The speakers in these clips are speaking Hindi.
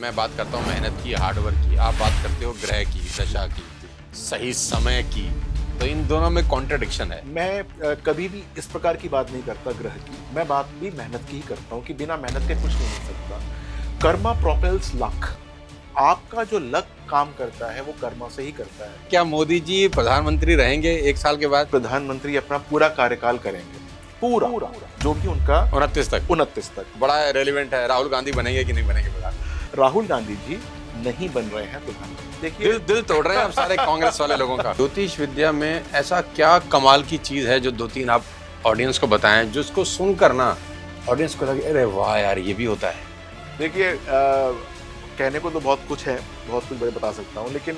मैं बात करता हूँ मेहनत की, हार्डवर्क की, आप बात करते हो ग्रह की, दशा की, सही समय की। तो इन दोनों में कॉन्ट्रडिक्शन है। मैं कभी भी इस प्रकार की बात नहीं करता ग्रह की, मैं बात भी मेहनत की ही करता हूँ कि बिना मेहनत के कुछ नहीं हो सकता। Karma propels luck. आपका जो लक काम करता है वो कर्मा से ही करता है। क्या मोदी जी प्रधानमंत्री रहेंगे 1 साल के बाद? प्रधानमंत्री अपना पूरा कार्यकाल करेंगे, पूरा जो कि उनका 29 तक। तक। बड़ा रेलिवेंट है। राहुल गांधी बनेंगे कि नहीं बनेंगे प्रधानमंत्री? राहुल गांधी जी नहीं बन रहे हैं प्रधानमंत्री। देखिए, दिल तोड़ रहे हैं अब सारे कांग्रेस वाले लोगों का। ज्योतिष विद्या में ऐसा क्या कमाल की चीज है जो 2-3 आप ऑडियंस को बताएं, जिसको सुनकर ना ऑडियंस को लगे अरे वाह यार ये भी होता है। देखिए, कहने को तो बहुत कुछ है, बहुत कुछ बता सकता हूँ, लेकिन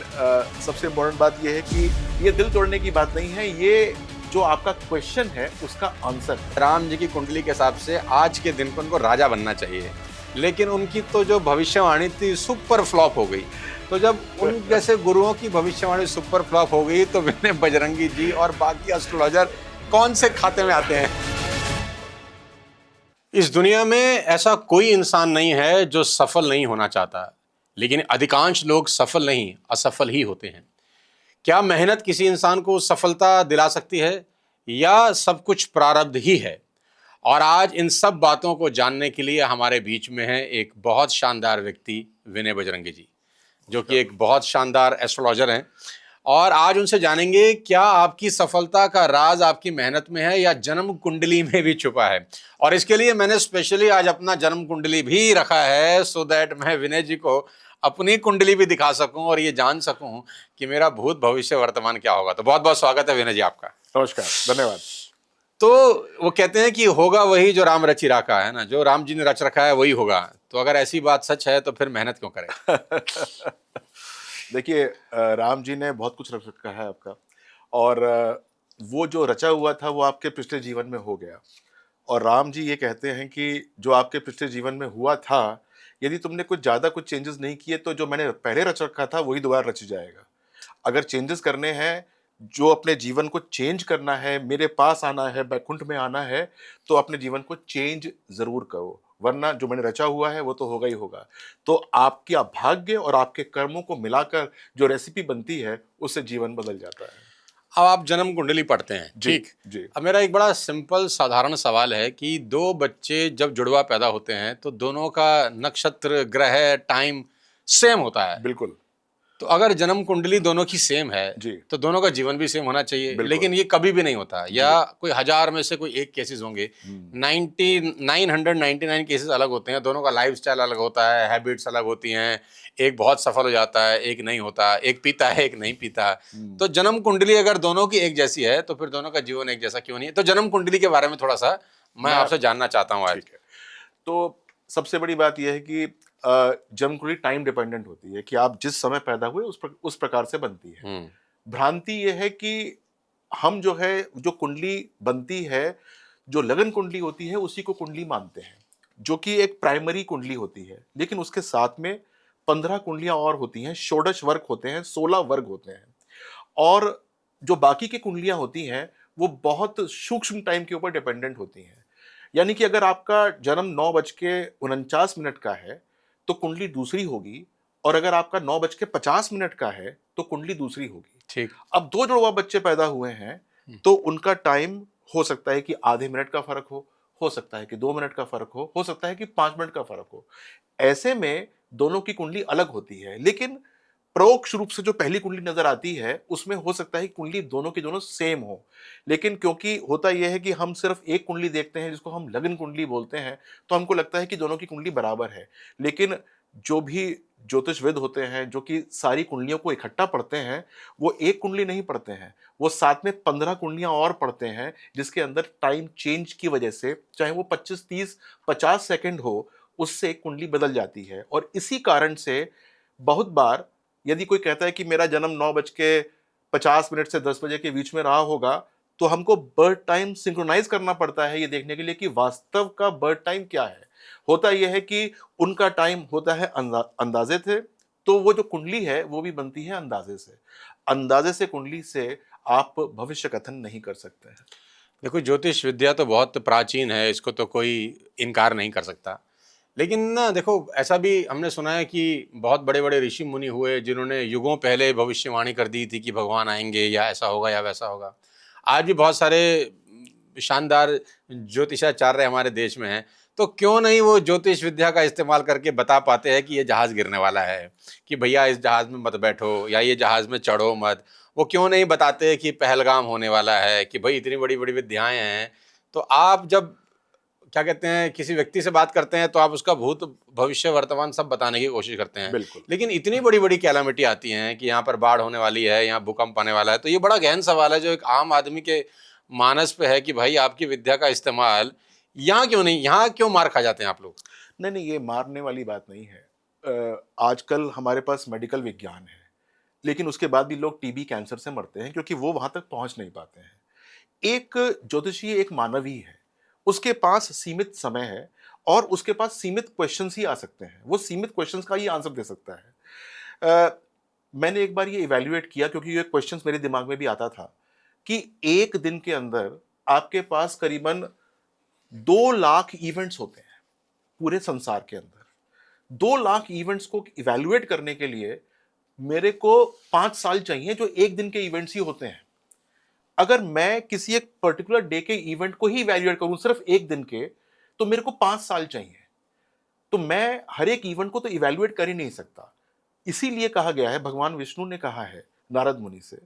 सबसे इम्पोर्टेंट बात यह है कि ये दिल तोड़ने की बात नहीं है, ये जो आपका क्वेश्चन है उसका आंसर है। राम जी की कुंडली के हिसाब से आज के दिन को उनको राजा बनना चाहिए, लेकिन उनकी तो जो भविष्यवाणी थी सुपर फ्लॉप हो गई। तो जब उन जैसे गुरुओं की भविष्यवाणी सुपर फ्लॉप हो गई तो विनय बजरंगी जी और बाकी एस्ट्रोलॉजर कौन से खाते में आते हैं? इस दुनिया में ऐसा कोई इंसान नहीं है जो सफल नहीं होना चाहता, लेकिन अधिकांश लोग सफल नहीं असफल ही होते हैं। क्या मेहनत किसी इंसान को सफलता दिला सकती है या सब कुछ प्रारब्ध ही है? और आज इन सब बातों को जानने के लिए हमारे बीच में है एक बहुत शानदार व्यक्ति, विनय बजरंगी जी, जो कि एक बहुत शानदार एस्ट्रोलॉजर हैं। और आज उनसे जानेंगे क्या आपकी सफलता का राज आपकी मेहनत में है या जन्म कुंडली में भी छुपा है। और इसके लिए मैंने स्पेशली आज अपना जन्म कुंडली भी रखा है, सो दैट मैं विनय जी को अपनी कुंडली भी दिखा सकूं और ये जान सकूं कि मेरा भूत भविष्य वर्तमान क्या होगा। तो बहुत बहुत स्वागत है विनय जी आपका। नमस्कार, धन्यवाद। तो वो कहते हैं कि होगा वही जो राम रचि रखा है ना, जो राम जी ने रच रखा है वही होगा। तो अगर ऐसी बात सच है तो फिर मेहनत क्यों करें? देखिए, राम जी ने बहुत कुछ रच रखा है आपका, और वो जो रचा हुआ था वो आपके पिछले जीवन में हो गया। और राम जी ये कहते हैं कि जो आपके पिछले जीवन में हुआ था, यदि तुमने कुछ ज्यादा कुछ चेंजेस नहीं किए तो जो मैंने पहले रच रखा था वही दोबारा रच जाएगा। अगर चेंजेस करने हैं, जो अपने जीवन को चेंज करना है, मेरे पास आना है, बैकुंठ में आना है, तो अपने जीवन को चेंज जरूर करो, वरना जो मैंने रचा हुआ है वो तो होगा ही होगा। तो आपकी भाग्य और आपके कर्मों को मिलाकर जो रेसिपी बनती है उससे जीवन बदल जाता है। अब आप जन्म कुंडली पढ़ते हैं, जी, ठीक? जी। अब मेरा एक बड़ा सिंपल साधारण सवाल है कि दो बच्चे जब जुड़वा पैदा होते हैं तो दोनों का नक्षत्र, ग्रह, टाइम सेम होता है। बिल्कुल। तो अगर जन्म कुंडली दोनों की सेम है जी। तो दोनों का जीवन भी सेम होना चाहिए, बिल्कुल। लेकिन ये कभी भी नहीं होता, या कोई 1000 में से कोई एक केसेस होंगे। 999 केसेस अलग होते हैं, दोनों का लाइफस्टाइल अलग होता है, हैबिट्स अलग होती हैं, एक बहुत सफल हो जाता है, एक नहीं होता, एक पीता है, एक नहीं पीता। तो जन्म कुंडली अगर दोनों की एक जैसी है तो फिर दोनों का जीवन एक जैसा क्यों नहीं है? तो जन्म कुंडली के बारे में थोड़ा सा मैं आपसे जानना चाहता हूँ आज। ठीक है। तो सबसे बड़ी बात यह है कि जन्म कुंडली टाइम डिपेंडेंट होती है कि आप जिस समय पैदा हुए उस प्रकार से बनती है। भ्रांति यह है कि हम जो है, जो कुंडली बनती है, जो लगन कुंडली होती है उसी को कुंडली मानते हैं, जो कि एक प्राइमरी कुंडली होती है। लेकिन उसके साथ में 15 कुंडलियां और होती हैं, षोडश वर्ग होते हैं, 16 वर्ग होते हैं। और जो बाकी की कुंडलियां होती हैं वो बहुत सूक्ष्म टाइम के ऊपर डिपेंडेंट होती हैं। यानी कि अगर आपका जन्म 9:49 का है तो कुंडली दूसरी होगी, और अगर आपका 9:50 का है तो कुंडली दूसरी होगी। ठीक। अब दो जुड़वा बच्चे पैदा हुए हैं तो उनका टाइम हो सकता है कि आधे मिनट का फर्क हो सकता है कि 2 मिनट का फर्क हो सकता है कि 5 मिनट का फर्क हो। ऐसे में दोनों की कुंडली अलग होती है, लेकिन परोक्ष रूप से जो पहली कुंडली नजर आती है उसमें हो सकता है कि कुंडली दोनों की दोनों सेम हो। लेकिन क्योंकि होता यह है कि हम सिर्फ एक कुंडली देखते हैं जिसको हम लगन कुंडली बोलते हैं, तो हमको लगता है कि दोनों की कुंडली बराबर है। लेकिन जो भी ज्योतिषविद होते हैं, जो कि सारी कुंडलियों को इकट्ठा पढ़ते हैं, वो एक कुंडली नहीं पढ़ते हैं, वो साथ में 15 कुंडलियां और पढ़ते हैं, जिसके अंदर टाइम चेंज की वजह से, चाहे वो 25, 30, 50 सेकंड हो, उससे कुंडली बदल जाती है। और इसी कारण से बहुत बार यदि कोई कहता है कि मेरा जन्म 9:50 से 10 बजे के बीच में रहा होगा, तो हमको बर्थ टाइम सिंक्रोनाइज करना पड़ता है ये देखने के लिए कि वास्तव का बर्थ टाइम क्या है। होता यह है कि उनका टाइम होता है अंदाजे थे, तो वो जो कुंडली है वो भी बनती है अंदाजे से। अंदाजे से कुंडली से आप भविष्य कथन नहीं कर सकते हैं। देखो ज्योतिष विद्या तो बहुत प्राचीन है, इसको तो कोई इनकार नहीं कर सकता, लेकिन ना देखो, ऐसा भी हमने सुना है कि बहुत बड़े बड़े ऋषि मुनि हुए जिन्होंने युगों पहले भविष्यवाणी कर दी थी कि भगवान आएंगे या ऐसा होगा या वैसा होगा। आज भी बहुत सारे शानदार ज्योतिषाचार्य हमारे देश में हैं, तो क्यों नहीं वो ज्योतिष विद्या का इस्तेमाल करके बता पाते हैं कि ये जहाज़ गिरने वाला है, कि भैया इस जहाज़ में मत बैठो या ये जहाज़ में चढ़ो मत। वो क्यों नहीं बताते कि पहलगाम होने वाला है, कि भाई इतनी बड़ी बड़ी विद्याएं हैं। तो आप जब क्या कहते हैं किसी व्यक्ति से बात करते हैं तो आप उसका भूत भविष्य वर्तमान सब बताने की कोशिश करते हैं, बिल्कुल। लेकिन इतनी बड़ी बड़ी कैलामिटी आती हैं कि यहाँ पर बाढ़ होने वाली है, यहाँ भूकंप आने वाला है, तो ये बड़ा गहन सवाल है जो एक आम आदमी के मानस पे है कि भाई आपकी विद्या का इस्तेमाल यहाँ क्यों नहीं, यहाँ क्यों मार खा जाते हैं आप लोग। नहीं नहीं, ये मारने वाली बात नहीं है। आजकल हमारे पास मेडिकल विज्ञान है, लेकिन उसके बाद भी लोग टीबी कैंसर से मरते हैं क्योंकि वो वहां तक पहुंच नहीं पाते हैं। एक ज्योतिषी एक मानवी है, उसके पास सीमित समय है और उसके पास सीमित क्वेश्चंस ही आ सकते हैं। वो सीमित क्वेश्चंस का ही आंसर दे सकता है। मैंने एक बार ये इवैल्यूएट किया क्योंकि ये क्वेश्चंस मेरे दिमाग में भी आता था कि एक दिन के अंदर आपके पास करीबन 2 लाख इवेंट्स होते हैं पूरे संसार के अंदर। 2 लाख इवेंट्स को इवैल्यूएट करने के लिए मेरे को 5 साल चाहिए, जो एक दिन के इवेंट्स ही होते हैं। अगर मैं किसी एक पर्टिकुलर डे के इवेंट को ही इवैल्यूएट करूं सिर्फ एक दिन के, तो मेरे को 5 साल चाहिए। तो मैं हर एक इवेंट को तो इवैल्यूएट कर ही नहीं सकता। इसीलिए कहा गया है, भगवान विष्णु ने कहा है नारद मुनि से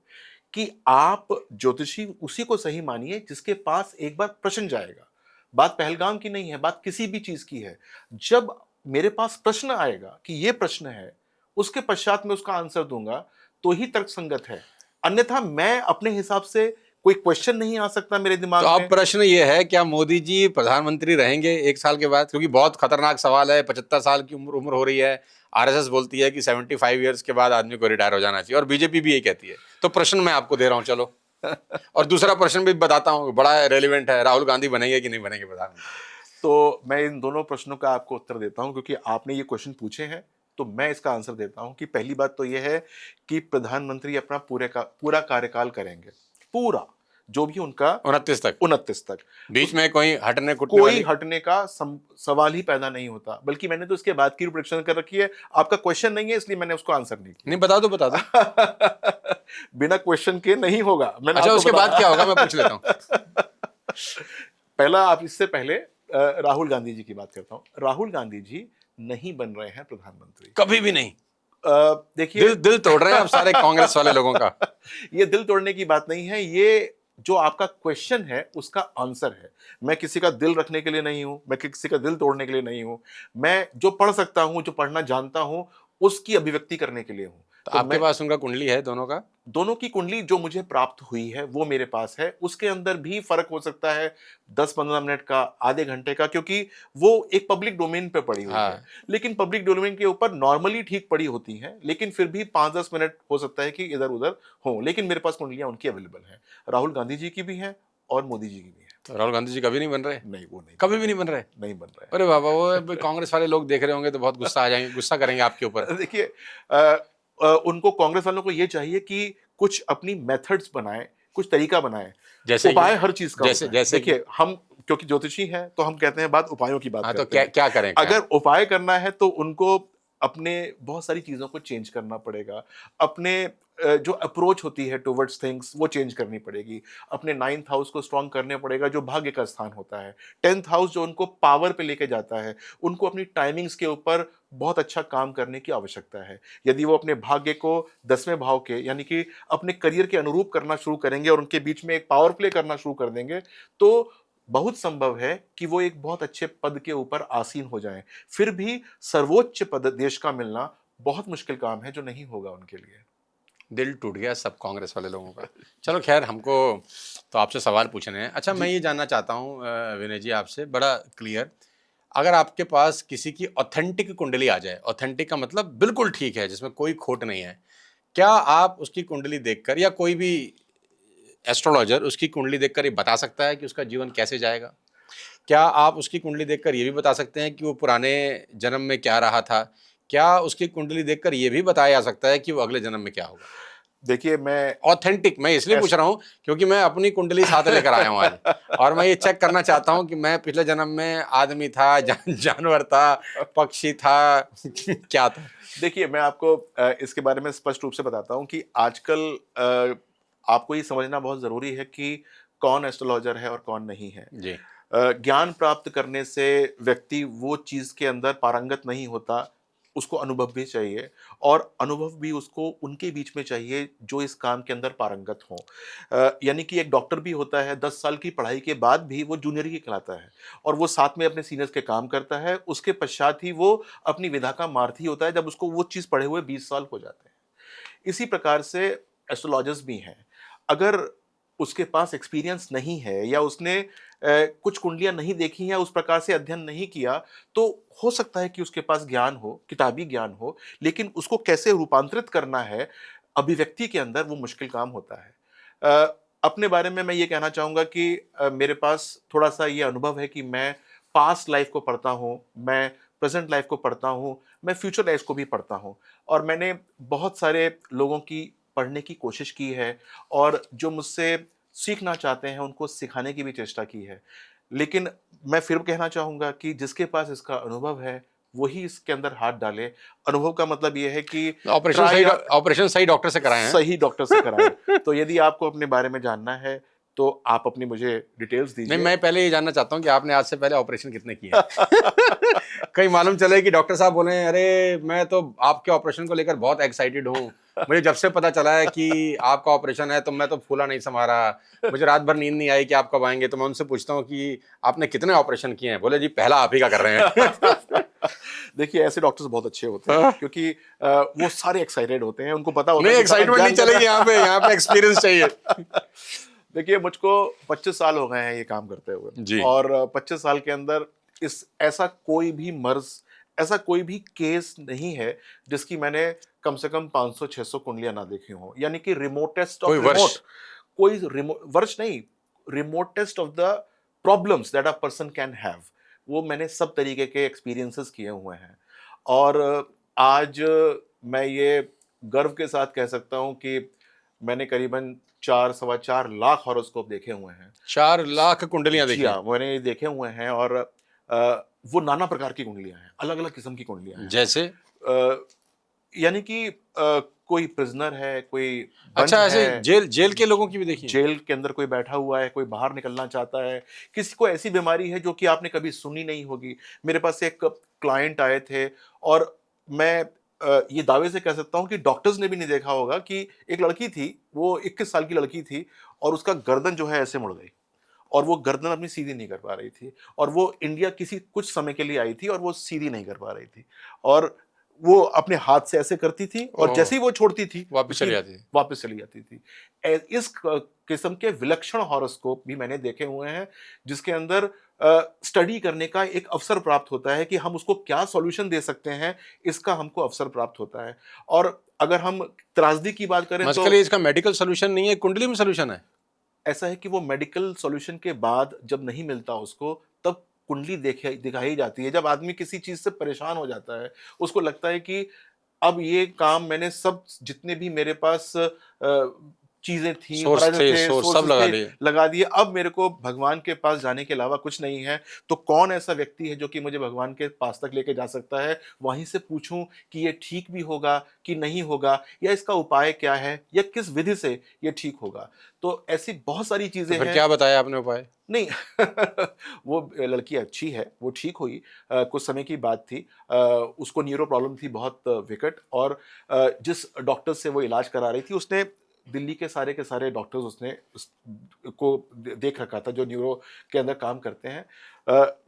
कि आप ज्योतिषी उसी को सही मानिए जिसके पास एक बार प्रश्न जाएगा। बात पहलगाम की नहीं है, बात किसी भी चीज की है। जब मेरे पास प्रश्न आएगा कि ये प्रश्न है, उसके पश्चात मैं उसका आंसर दूंगा, तो ही तर्कसंगत है। अन्यथा मैं अपने हिसाब से कोई क्वेश्चन नहीं आ सकता मेरे दिमाग तो में। अब प्रश्न ये है, क्या मोदी जी प्रधानमंत्री रहेंगे 1 साल के बाद? क्योंकि बहुत खतरनाक सवाल है, 75 साल की उम्र हो रही है। आरएसएस बोलती है कि 75 ईयर्स के बाद आदमी को रिटायर हो जाना चाहिए, और बीजेपी भी यही कहती है। तो प्रश्न मैं आपको दे रहा हूँ, चलो। और दूसरा प्रश्न भी बताता हूँ, बड़ा रेलिवेंट है, राहुल गांधी बनेंगे कि नहीं बनेंगे प्रधानमंत्री? तो मैं इन दोनों प्रश्नों का आपको उत्तर देता हूं क्योंकि आपने ये क्वेश्चन पूछे हैं, तो मैं इसका आंसर देता हूं कि पहली बात तो यह है कि प्रधानमंत्री अपना पूरा कार्यकाल करेंगे, पूरा जो भी उनका 29 तक? 29 तक। बीच में कोई हटने कुटने कोई वाली? हटने का सवाल ही पैदा नहीं होता। बल्कि मैंने तो इसके बाद की प्रेडिक्शन कर रखी है। आपका क्वेश्चन नहीं है इसलिए मैंने उसको आंसर नहीं किया। नहीं, बता दो बता दो। बिना क्वेश्चन के नहीं होगा। मैंने अच्छा, आपको उसके बाद क्या होगा मैं पूछ लेता हूँ। पहला, आप इससे पहले राहुल गांधी जी की बात करता हूं। राहुल गांधी जी नहीं बन रहे हैं प्रधानमंत्री, कभी भी नहीं। देखिए, दिल तोड़ रहे हैं आप सारे कांग्रेस वाले लोगों का। ये दिल तोड़ने की बात नहीं है, ये जो आपका क्वेश्चन है उसका आंसर है। मैं किसी का दिल रखने के लिए नहीं हूं, मैं किसी का दिल तोड़ने के लिए नहीं हूं। मैं जो पढ़ सकता हूं, जो पढ़ना जानता हूं, उसकी अभिव्यक्ति करने के लिए हूं। तो आपके पास उनका कुंडली है दोनों का? दोनों की कुंडली जो मुझे प्राप्त हुई है वो मेरे पास है। उसके अंदर भी फर्क हो सकता है 10-15 मिनट का, आधे घंटे का, क्योंकि वो एक पब्लिक डोमेन पे पड़ी हुई है। लेकिन पब्लिक डोमेन के ऊपर नॉर्मली ठीक पड़ी होती हैं, लेकिन फिर भी 5-10 मिनट हो सकता है कि इधर उधर हो। लेकिन मेरे पास कुंडलियां उनकी अवेलेबल हैं, राहुल गांधी जी की भी हैं और मोदी जी की भी है। तो राहुल गांधी जी कभी नहीं बन रहे? नहीं, वो नहीं, कभी भी नहीं बन रहे? नहीं बन रहे। अरे बाबा, वो कांग्रेस वाले लोग देख रहे होंगे तो बहुत गुस्सा आ जाएंगे, गुस्सा करेंगे आपके ऊपर। देखिए, उनको, कांग्रेस वालों को ये चाहिए कि कुछ अपनी मेथड्स बनाएं, कुछ तरीका बनाएं। जैसे उपाय हर चीज का जैसे होता है। जैसे देखिए, हम क्योंकि ज्योतिषी हैं तो हम कहते हैं बात उपायों की बात हाँ, करते तो क्या हैं। क्या करें? क्या? अगर उपाय करना है तो उनको अपने बहुत सारी चीजों को चेंज करना पड़ेगा। अपने जो अप्रोच होती है टुवर्ड्स थिंग्स वो चेंज करनी पड़ेगी। अपने 9th हाउस को स्ट्रांग करने पड़ेगा जो भाग्य का स्थान होता है। 10th हाउस जो उनको पावर पे लेके जाता है। उनको अपनी टाइमिंग्स के ऊपर बहुत अच्छा काम करने की आवश्यकता है। यदि वो अपने भाग्य को 10वें भाव के यानी कि अपने करियर के अनुरूप करना शुरू करेंगे और उनके बीच में एक पावर प्ले करना शुरू कर देंगे, तो बहुत संभव है कि वो एक बहुत अच्छे पद के ऊपर आसीन हो जाएं। फिर भी सर्वोच्च पद देश का मिलना बहुत मुश्किल काम है, जो नहीं होगा उनके लिए। दिल टूट गया सब कांग्रेस वाले लोगों का। चलो खैर, हमको तो आपसे सवाल पूछने हैं। अच्छा, मैं ये जानना चाहता हूँ विनय जी आपसे, बड़ा क्लियर, अगर आपके पास किसी की ऑथेंटिक कुंडली आ जाए, ऑथेंटिक का मतलब बिल्कुल ठीक है, जिसमें कोई खोट नहीं है, क्या आप उसकी कुंडली देखकर या कोई भी एस्ट्रोलॉजर उसकी कुंडली देखकर ये बता सकता है कि उसका जीवन कैसे जाएगा? क्या आप उसकी कुंडली देखकर ये भी बता सकते हैं कि वो पुराने जन्म में क्या रहा था? क्या उसकी कुंडली देखकर ये भी बताया जा सकता है कि वो अगले जन्म में क्या होगा? देखिए मैं ऑथेंटिक, मैं इसलिए पूछ रहा हूँ क्योंकि मैं अपनी कुंडली साथ लेकर आया हूँ आज, और मैं ये चेक करना चाहता हूँ कि मैं पिछले जन्म में आदमी था, जानवर था, पक्षी था, क्या था। देखिए मैं आपको इसके बारे में स्पष्ट रूप से बताता हूँ कि आजकल आपको ये समझना बहुत ज़रूरी है कि कौन एस्ट्रोलॉजर है और कौन नहीं है। जी। ज्ञान प्राप्त करने से व्यक्ति वो चीज़ के अंदर पारंगत नहीं होता, उसको अनुभव भी चाहिए और अनुभव भी उसको उनके बीच में चाहिए जो इस काम के अंदर पारंगत हों। यानी कि एक डॉक्टर भी होता है, 10 साल की पढ़ाई के बाद भी वो जूनियर ही कहलाता है और वो साथ में अपने सीनियर्स के काम करता है, उसके पश्चात ही वो अपनी विधा का मार्थी होता है जब उसको वो चीज़ पढ़े हुए 20 साल हो जाते हैं। इसी प्रकार से एस्ट्रोलॉजर्स भी हैं। अगर उसके पास एक्सपीरियंस नहीं है या उसने कुछ कुंडलियाँ नहीं देखी हैं, उस प्रकार से अध्ययन नहीं किया, तो हो सकता है कि उसके पास ज्ञान हो, किताबी ज्ञान हो, लेकिन उसको कैसे रूपांतरित करना है अभिव्यक्ति के अंदर, वो मुश्किल काम होता है। अपने बारे में मैं ये कहना चाहूँगा कि मेरे पास थोड़ा-सा ये अनुभव है कि मैं पास्ट लाइफ़ को पढ़ता हूँ, मैं प्रेज़ेंट लाइफ़ को पढ़ता हूँ, मैं फ्यूचर लाइफ़ को भी पढ़ता हूँ और मैंने बहुत सारे लोगों की पढ़ने की कोशिश की है और जो मुझसे सीखना चाहते हैं, उनको सिखाने की भी चेष्टा की है। लेकिन मैं फिर कहना चाहूँगा कि जिसके पास इसका अनुभव है, वही इसके अंदर हाथ डाले। अनुभव का मतलब ये है कि ट्राई ऑपरेशन सही डॉक्टर से कराए सही डॉक्टर से कराएँ। हैं। तो यदि आपको अपने बारे में जानना है, तो आप अपनी मुझे डिटेल्स नहीं, दीजिए। मैं पहले ये जानना चाहता हूँ कि आपने आज से पहले ऑपरेशन कितने किए हैं? कहीं मालूम चले कि डॉक्टर साहब बोले, अरे मैं तो आपके ऑपरेशन को लेकर बहुत एक्साइटेड हूँ, मुझे जब से पता चला है कि आपका ऑपरेशन है तो मैं तो फूला नहीं समा रहा, मुझे रात भर नींद नहीं आई कि आप कब आएंगे। तो मैं उनसे पूछता हूँ कि आपने कितने ऑपरेशन किए हैं? बोले जी पहला आप ही का कर रहे हैं। देखिए ऐसे डॉक्टर्स बहुत अच्छे होते हैं क्योंकि वो सारे एक्साइटेड होते हैं, उनको पता होता नहीं, है कि एक्साइटमेंट नहीं चलेगी, यहाँ पे एक्सपीरियंस चाहिए। देखिए मुझको 25 साल हो गए हैं ये काम करते हुए जी। और 25 साल के अंदर इस ऐसा कोई भी मर्ज, ऐसा कोई भी केस नहीं है जिसकी मैंने कम से कम 500-600 कुंडलियां ना देखी हों। यानी कि रिमोटेस्ट कोई ऑफ वर्ष? रिमोट, कोई वर्ष नहीं, remotest of the problems that a person can have, वो मैंने सब तरीके के एक्सपीरियंसेस किए हुए हैं। और आज मैं ये गर्व के साथ कह सकता हूँ कि मैंने करीबन 4 सवा 4 लाख हॉरोस्कोप देखे हुए हैं। 4 लाख कुंडलियां जी देखी हैं। हाँ, मैंने ये देखे हुए हैं और वो नाना प्रकार की कुंडलियाँ हैं, अलग-अलग किस्म की कुंडलियाँ हैं। जैसे? अ, यानी कि कोई प्रिज़नर है, कोई बंद अच्छा, ऐसे है, जेल जेल के लोगों की भी देखी हैं? जेल के अंदर कोई बैठा हुआ है, कोई बाहर निकलना चाहता है, किसी को ऐसी बीमारी है जो कि आपने कभी सुनी नहीं होगी। मेरे पास एक क्लाइंट आए थे और मैं ये दावे से कह सकता हूँ कि डॉक्टर्स ने भी नहीं देखा होगा कि एक लड़की थी, वो 21 साल की लड़की थी और उसका गर्दन जो है ऐसे मुड़ गई और वो गर्दन अपनी सीधी नहीं कर पा रही थी और वो इंडिया किसी कुछ समय के लिए आई थी और वो सीधी नहीं कर पा रही थी और वो अपने हाथ से ऐसे करती थी और ओह! जैसे ही वो छोड़ती थी वापिस उसकी चली जाती है। वापस चली जाती थी। इस किस्म के विलक्षण हॉरोस्कोप भी मैंने देखे हुए हैं जिसके अंदर स्टडी करने का एक अवसर प्राप्त होता है कि हम उसको क्या सॉल्यूशन दे सकते हैं, इसका हमको अवसर प्राप्त होता है। और अगर हम त्रासदी की बात करें तो मस्कली इसका मेडिकल सॉल्यूशन नहीं है, कुंडली में सॉल्यूशन है। ऐसा है कि वो मेडिकल सॉल्यूशन के बाद जब नहीं मिलता उसको, तब कुंडली दिखाई जाती है। जब आदमी किसी चीज़ से परेशान हो जाता है, उसको लगता है कि अब ये काम मैंने सब जितने भी मेरे पास चीज़ें थी, होराइज़न थे, सोर्स सब सोर्सेज़ लगा थे, लिए। लगा दिए। अब मेरे को भगवान के पास जाने के अलावा कुछ नहीं है। तो कौन ऐसा व्यक्ति है जो कि मुझे भगवान के पास तक लेके जा सकता है? वहीं से पूछूँ कि ये ठीक भी होगा कि नहीं होगा या इसका उपाय क्या है या किस विधि से ये ठीक होगा? तो ऐसी बहुत सारी तो चीज़ें फिर हैं। क्या बताया आपने उपाय? नहीं वो लड़की अच्छी है, वो ठीक हुई। कुछ समय की बात थी। उसको न्यूरो प्रॉब्लम थी बहुत विकट और जिस डॉक्टर से वो इलाज करा रही थी, उसने दिल्ली के सारे डॉक्टर्स उसने को देख रखा था जो न्यूरो के अंदर काम करते हैं।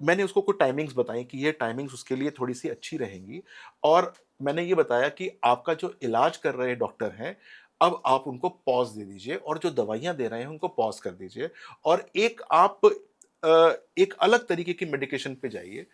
मैंने उसको कुछ टाइमिंग्स बताई कि ये टाइमिंग्स उसके लिए थोड़ी-सी अच्छी रहेंगी और मैंने ये बताया कि आपका जो इलाज कर रहे डॉक्टर हैं, अब आप उनको पॉज़ दे दीजिए और जो दवाइयाँ दे रहे हैं, उनको पॉज़ कर दीजिए और एक अलग तरीके की मेडिकेशन पे जाइए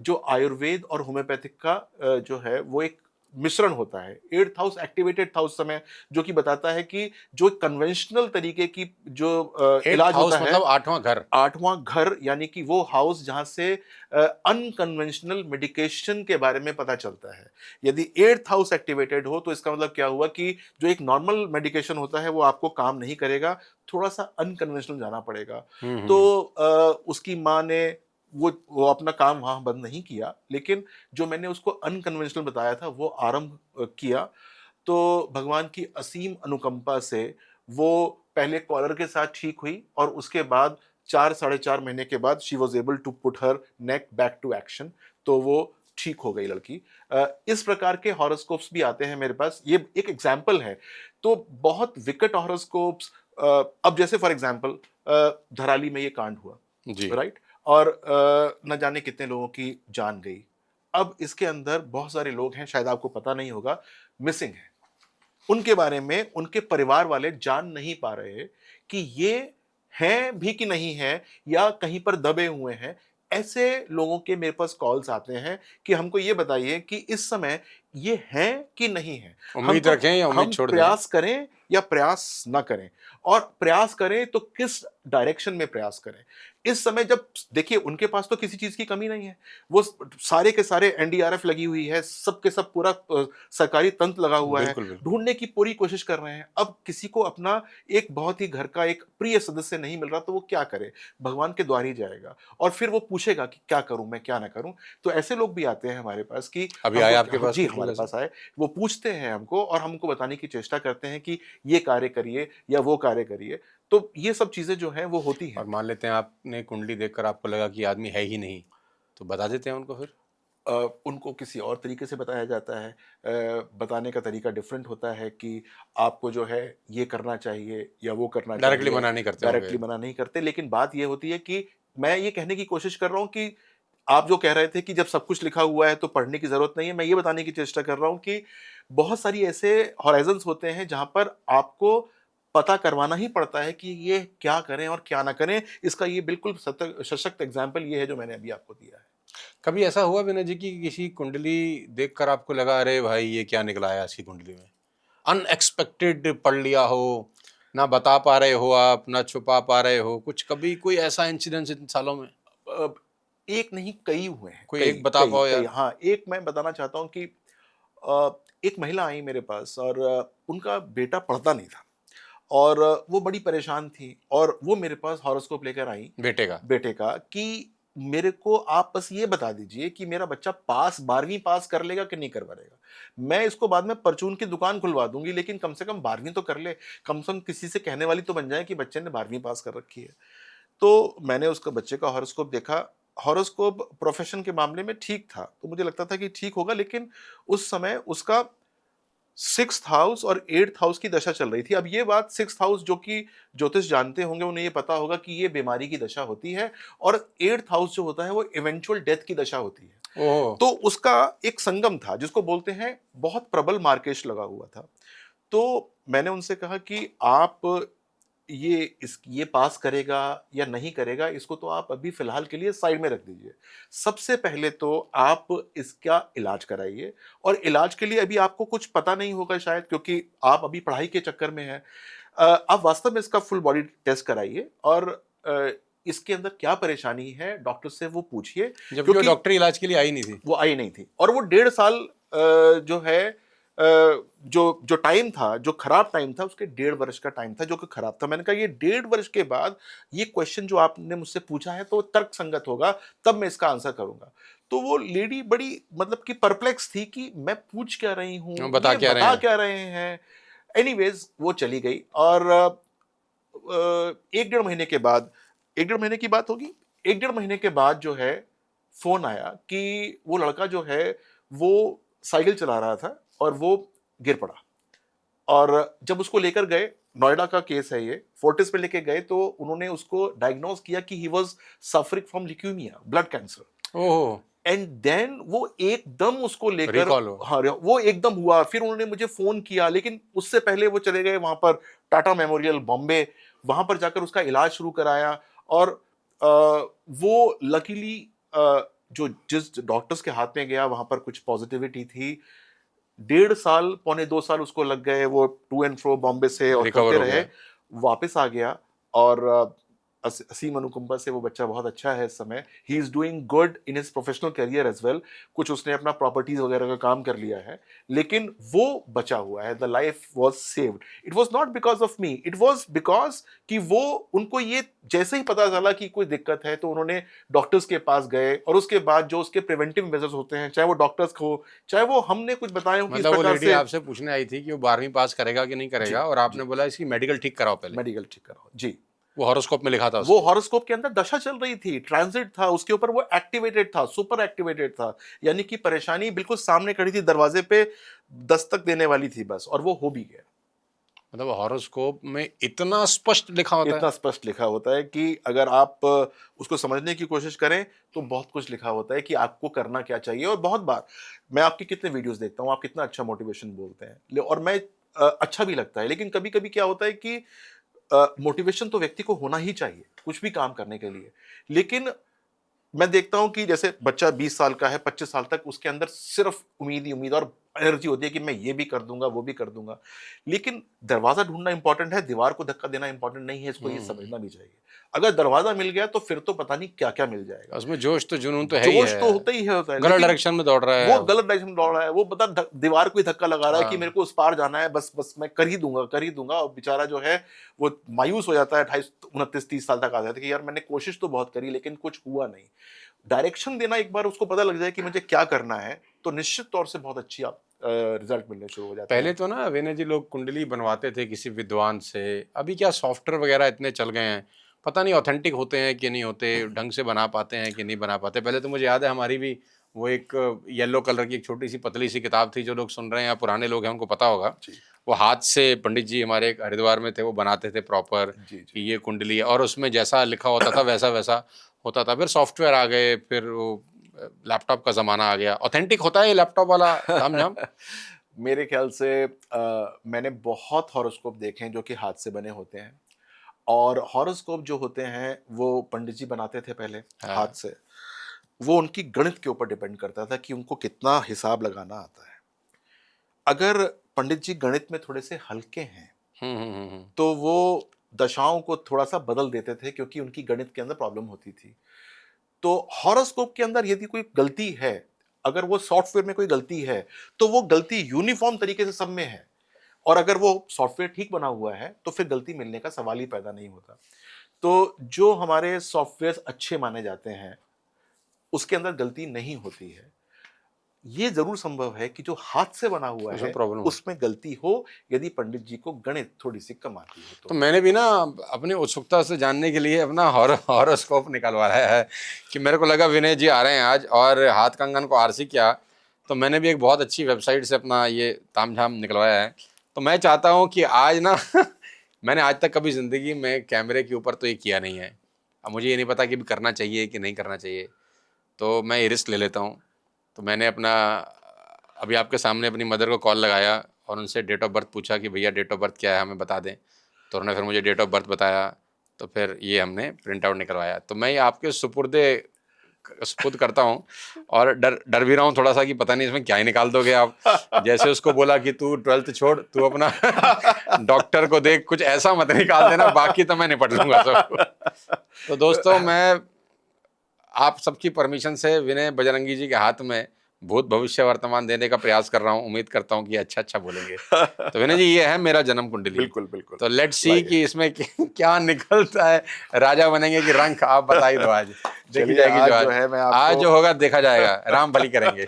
जो आयुर्वेद और होम्योपैथिक का जो है वो एक मिश्रण होता है। 8th हाउस एक्टिवेटेड था उस समय, जो कि बताता है कि जो कन्वेंशनल तरीके की जो एट इलाज हाउस होता है, मतलब आठवां घर। 8वां घर, यानी कि वो हाउस जहां से अनकन्वेंशनल मेडिकेशन के बारे में पता चलता है। यदि 8th हाउस एक्टिवेटेड हो तो इसका मतलब क्या हुआ कि जो एक नॉर्मल मेडिकेशन होता है वो आपको काम नहीं करेगा, थोड़ा सा अनकन्वेंशनल जाना पड़ेगा। तो उसकी माँ ने वो अपना काम वहां बंद नहीं किया, लेकिन जो मैंने उसको अनकन्वेंशनल बताया था वो आरंभ किया। तो भगवान की असीम अनुकंपा से वो पहले कॉलर के साथ ठीक हुई और उसके बाद 4 साढ़े 4 महीने के बाद she was able to put her neck back to action. तो वो ठीक हो गई लड़की। इस प्रकार के हॉरोस्कोप्स भी आते हैं मेरे पास, ये एक एग्जाम्पल है। तो बहुत विकट हॉरोस्कोप्स, अब जैसे फॉर एग्जाम्पल धराली में ये कांड हुआ, जी। राइट, और न जाने कितने लोगों की जान गई। अब इसके अंदर बहुत सारे लोग हैं, शायद आपको पता नहीं होगा, मिसिंग है। उनके बारे में उनके परिवार वाले जान नहीं पा रहे कि ये हैं भी कि नहीं है, या कहीं पर दबे हुए हैं। ऐसे लोगों के मेरे पास कॉल्स आते हैं कि हमको ये बताइए कि इस समय ये हैं कि नहीं है। उम्मीद रखें या उम्मीद हम छोड़ दें? प्रयास करें या प्रयास ना करें, और प्रयास करें तो किस डायरेक्शन में प्रयास करें। इस समय जब देखिए उनके पास तो किसी चीज की कमी नहीं है, वो सारे के सारे एनडीआरएफ लगी हुई है, सब के सब पूरा सरकारी तंत्र लगा हुआ है, बिल्कुल, बिल्कुल। ढूंढने की पूरी कोशिश कर रहे हैं। अब किसी को अपना एक बहुत ही घर का एक प्रिय सदस्य नहीं मिल रहा, तो वो क्या करे? भगवान के द्वार ही जाएगा और फिर वो पूछेगा कि क्या करूं मैं, क्या ना करूं। तो ऐसे लोग भी आते हैं हमारे पास कि अभी आए आपके हमको, पास जी कुछ लोग हमारे ऐसे? पास आए, वो पूछते हैं हमको और हमको बताने की चेष्टा करते हैं कि ये कार्य करिए या वो कार्य करिए। तो ये सब चीजें जो हैं वो होती हैं। और मान लेते हैं आपने कुंडली देखकर आपको लगा कि आदमी है ही नहीं, तो बता देते हैं उनको फिर? उनको किसी और तरीके से बताया जाता है। बताने का तरीका डिफरेंट होता है कि आपको जो है ये करना चाहिए या वो करना डायरेक्टली चाहिए। मना नहीं करते होंगे? डायरेक्टली मना नहीं करते, लेकिन बात ये होती है कि मैं ये कहने की कोशिश कर रहा हूँ कि आप जो कह रहे थे कि जब सब कुछ लिखा हुआ है तो पढ़ने की जरूरत नहीं है, मैं ये बताने की चेष्टा कर रहा हूँ कि बहुत सारी ऐसे हॉराइजन्स होते हैं जहां पर आपको पता करवाना ही पड़ता है कि ये क्या करें और क्या ना करें। इसका ये बिल्कुल सशक्त एग्जाम्पल ये है जो मैंने अभी आपको दिया है। कभी ऐसा हुआ विनय जी कि किसी कुंडली देखकर आपको लगा अरे भाई ये क्या निकला है इसकी कुंडली में? अनएक्सपेक्टेड पढ़ लिया हो, ना बता पा रहे हो आप, ना छुपा पा रहे हो, कुछ कभी कोई ऐसा इंसिडेंस इन सालों में? अ, एक नहीं, कई हुए हैं, कोई कई एक बता कई पाओ कई। यार। हाँ, एक मैं बताना चाहता हूँ कि एक महिला आई मेरे पास और उनका बेटा पढ़ता नहीं था और वो बड़ी परेशान थी और वो मेरे पास हॉरोस्कोप लेकर आई बेटे का? बेटे का कि मेरे को आप बस ये बता दीजिए कि मेरा बच्चा पास 12वीं पास कर लेगा कि नहीं कर पाएगा। मैं इसको बाद में परचून की दुकान खुलवा दूंगी, लेकिन कम से कम 12वीं तो कर ले, कम से कम किसी से कहने वाली तो बन जाए कि बच्चे ने 12वीं पास कर रखी है। तो मैंने उसका बच्चे का हॉरोस्कोप देखा। हॉरोस्कोप प्रोफेशन के मामले में ठीक था, तो मुझे लगता था कि ठीक होगा, लेकिन उस समय उसका 6th हाउस और 8th हाउस की दशा चल रही थी। अब ये बात 6th हाउस, जो कि ज्योतिष जानते होंगे उन्हें ये पता होगा कि ये बीमारी की दशा होती है, और 8th हाउस जो होता है वो इवेंचुअल डेथ की दशा होती है। ओह! तो उसका एक संगम था जिसको बोलते हैं, बहुत प्रबल मार्केश लगा हुआ था। तो मैंने उनसे कहा कि आप ये पास करेगा या नहीं करेगा, इसको तो आप अभी फिलहाल के लिए साइड में रख दीजिए। सबसे पहले तो आप इसका इलाज कराइए, और इलाज के लिए अभी आपको कुछ पता नहीं होगा शायद, क्योंकि आप अभी पढ़ाई के चक्कर में हैं। आप वास्तव में इसका फुल बॉडी टेस्ट कराइए और इसके अंदर क्या परेशानी है डॉक्टर से वो पूछिए, जबकि वो क्योंकि डॉक्टरी इलाज के लिए आई नहीं थी। वो आई नहीं थी और वो 1.5 साल जो है, जो टाइम था, जो खराब टाइम था, उसके 1.5 वर्ष का टाइम था जो कि खराब था। मैंने कहा ये 1.5 वर्ष के बाद ये क्वेश्चन जो आपने मुझसे पूछा है तो तर्क संगत होगा, तब मैं इसका आंसर करूंगा। तो वो लेडी बड़ी मतलब कि परप्लेक्स थी कि मैं पूछ क्या रही हूँ, वो बता ये क्या रहे बता हैं? क्या रहे हैं। एनीवेज वो चली गई और 1 डेढ़ महीने के बाद, 1 डेढ़ महीने की बात होगी, 1 डेढ़ महीने के बाद जो है फोन आया कि वो लड़का जो है वो साइकिल चला रहा था और वो गिर पड़ा। और जब उसको लेकर गए, नोएडा का केस है ये, फोर्टिस पे लेके गए तो उन्होंने उसको डायग्नोज किया कि he was suffering from leukaemia, blood cancer. Oh! And then वो एकदम उसको लेकर, रिकॉल हो। हाँ वो एकदम हुआ। फिर उन्होंने मुझे फोन किया, लेकिन उससे पहले वो चले गए वहां पर टाटा मेमोरियल बॉम्बे, वहां पर जाकर उसका इलाज शुरू कराया। और वो लकीली जो जिस डॉक्टर्स के हाथ में गया वहां पर कुछ पॉजिटिविटी थी। 1.5 साल, पौने 2 साल उसको लग गए, वो टू एंड फ्रो बॉम्बे से और रिकवर करते हो रहे, गया। वापस आ गया। और असीम अनुकंपा से वो बच्चा बहुत अच्छा है इस समय, he is doing good in his professional career as well. कुछ उसने अपना प्रॉपर्टीज वगैरह का काम कर लिया है, लेकिन वो बचा हुआ है। The life was saved, it was not because of me, it was because कि वो, उनको ये जैसे ही पता चला कि कोई दिक्कत है तो उन्होंने डॉक्टर्स के पास गए, और उसके बाद जो उसके प्रिवेंटिव मेजर्स होते हैं, चाहे वो डॉक्टर्स हो, चाहे वो हमने कुछ बताए हो कि इस मतलब वो प्रकार लेडी से। आपसे पूछने आई थी कि वो 12वीं पास करेगा कि नहीं जी करेगा, और आपने जी, बोला इसकी मेडिकल ठीक कराओ पहले। मेडिकल ठीक कराओ जी। वो हॉरोस्कोप में लिखा था वो उसके। हॉरोस्कोप के अंदर दशा चल रही थी, ट्रांजिट था उसके ऊपर, वो एक्टिवेटेड था, सुपर एक्टिवेटेड था, यानी कि परेशानी बिल्कुल सामने खड़ी थी, दरवाजे पे दस्तक देने वाली थी बस, और वो हो भी गया। मतलब हॉरोस्कोप में इतना स्पष्ट लिखा होता है। इतना स्पष्ट लिखा होता है कि अगर आप उसको समझने की कोशिश करें तो बहुत कुछ लिखा होता है कि आपको करना क्या चाहिए। और बहुत बार मैं आपके कितने वीडियोस देखता हूँ, आप कितना अच्छा मोटिवेशन बोलते हैं, और मैं अच्छा भी लगता है, लेकिन कभी कभी क्या होता है कि मोटिवेशन तो व्यक्ति को होना ही चाहिए कुछ भी काम करने के लिए, लेकिन मैं देखता हूं कि जैसे बच्चा 20 साल का है, 25 साल तक उसके अंदर सिर्फ उम्मीद ही उम्मीद और एनर्जी होती है कि मैं ये भी कर दूंगा, वो भी कर दूंगा, लेकिन दरवाजा ढूंढना इंपॉर्टेंट है, दीवार को धक्का देना इंपॉर्टेंट नहीं है, इसको ये हम्म। समझना भी चाहिए। अगर दरवाजा मिल गया तो फिर तो पता नहीं क्या क्या मिल जाएगा। उसमें जोश तो जुनून तो है ही जोश है। तो होता ही है, होता है, गलत लेकिन डायरेक्शन में दौड़ रहा है वो अब। गलत डायरेक्शन में दौड़ रहा है, वो पता दीवार को ही धक्का लगा रहा है कि हाँ। मेरे को उस पार जाना है, बस बस मैं कर ही दूंगा, कर ही दूंगा, और बेचारा जो है वो मायूस हो जाता है, 28 29 30 साल तक आ जाता है कि यार मैंने कोशिश तो बहुत करी लेकिन कुछ हुआ नहीं। डायरेक्शन देना, एक बार उसको पता लग जाए कि मुझे क्या करना है, तो निश्चित तौर से बहुत अच्छी आप रिजल्ट मिलने शुरू हो जाते पहले हैं। तो ना विनय जी लोग कुंडली बनवाते थे किसी विद्वान से। अभी क्या सॉफ्टवेयर वगैरह इतने चल गए हैं, पता नहीं ऑथेंटिक होते हैं कि नहीं होते, ढंग से बना पाते हैं कि नहीं बना पाते। पहले तो मुझे याद है हमारी भी वो एक येलो कलर की एक छोटी सी पतली सी किताब थी, जो लोग सुन रहे हैं या पुराने लोग हैं उनको पता होगा। जी वो हाथ से पंडित जी हमारे एक हरिद्वार में थे, वो बनाते थे प्रॉपर जी कि जी। ये कुंडली है, और उसमें जैसा लिखा होता था वैसा वैसा होता था। फिर सॉफ्टवेयर आ गए, फिर वो लैपटॉप का ज़माना आ गया। ऑथेंटिक होता है ये लैपटॉप वाला तामझाम? मेरे ख्याल से मैंने बहुत हॉरोस्कोप देखे हैं जो कि हाथ से बने होते हैं, और हॉरोस्कोप जो होते हैं वो पंडित जी बनाते थे पहले हाथ हाँ। से। वो उनकी गणित के ऊपर डिपेंड करता था कि उनको कितना हिसाब लगाना आता है। अगर पंडित जी गणित में थोड़े से हल्के हैं हम्म। तो वो दशाओं को थोड़ा सा बदल देते थे, क्योंकि उनकी गणित के अंदर प्रॉब्लम होती थी। तो हॉरोस्कोप के अंदर यदि कोई गलती है, अगर वो सॉफ्टवेयर में कोई गलती है, तो वो गलती यूनिफॉर्म तरीके से सब में है, और अगर वो सॉफ्टवेयर ठीक बना हुआ है तो फिर गलती मिलने का सवाल ही पैदा नहीं होता। तो जो हमारे सॉफ्टवेयर अच्छे माने जाते हैं उसके अंदर गलती नहीं होती है। ये जरूर संभव है कि जो हाथ से बना हुआ उसमें है प्रॉब्लम हो। उसमें गलती हो, यदि पंडित जी को गणित थोड़ी सी कम आती हो तो तो। मैंने भी ना अपनी उत्सुकता से जानने के लिए अपना हॉरोस्कोप निकलवाया है कि मेरे को लगा विनय जी आ रहे हैं आज और हाथ कंगन को आरसी किया, तो मैंने भी एक बहुत अच्छी वेबसाइट से अपना ये तामझाम निकलवाया है। तो मैं चाहता हूँ कि आज ना मैंने आज तक कभी ज़िंदगी में कैमरे के ऊपर तो ये किया नहीं है। अब मुझे ये नहीं पता कि करना चाहिए कि नहीं करना चाहिए, तो मैं ये रिस्क ले लेता हूँ। तो मैंने अपना अभी आपके सामने अपनी मदर को कॉल लगाया और उनसे डेट ऑफ बर्थ पूछा कि भैया डेट ऑफ बर्थ क्या है, हमें बता दें। तो उन्होंने फिर मुझे डेट ऑफ बर्थ बताया, तो फिर ये हमने प्रिंट आउट निकलवाया। तो मैं ये आपके सुपुर्द करता हूँ, और डर डर भी रहा हूँ थोड़ा सा कि पता नहीं इसमें क्या ही निकाल दोगे आप। जैसे उसको बोला कि तू 12th छोड़, तू अपना डॉक्टर को देख, कुछ ऐसा मत निकाल देना, बाकी तो मैं निपट लूंगा सब। तो दोस्तों, मैं आप सबकी परमिशन से विनय बजरंगी जी के हाथ में भूत भविष्य वर्तमान देने का प्रयास कर रहा हूँ। उम्मीद करता हूँ कि अच्छा अच्छा बोलेंगे। तो विनय जी, ये है मेरा जन्म कुंडली। बिल्कुल बिल्कुल। तो लेट्स सी लाइए, कि इसमें क्या निकलता है। राजा बनेंगे कि रंक, आप बता ही दो। आज देखी चलिए जाएगी जो आज जो आज है मैं आज आपको जो होगा देखा जाएगा, राम भली करेंगे।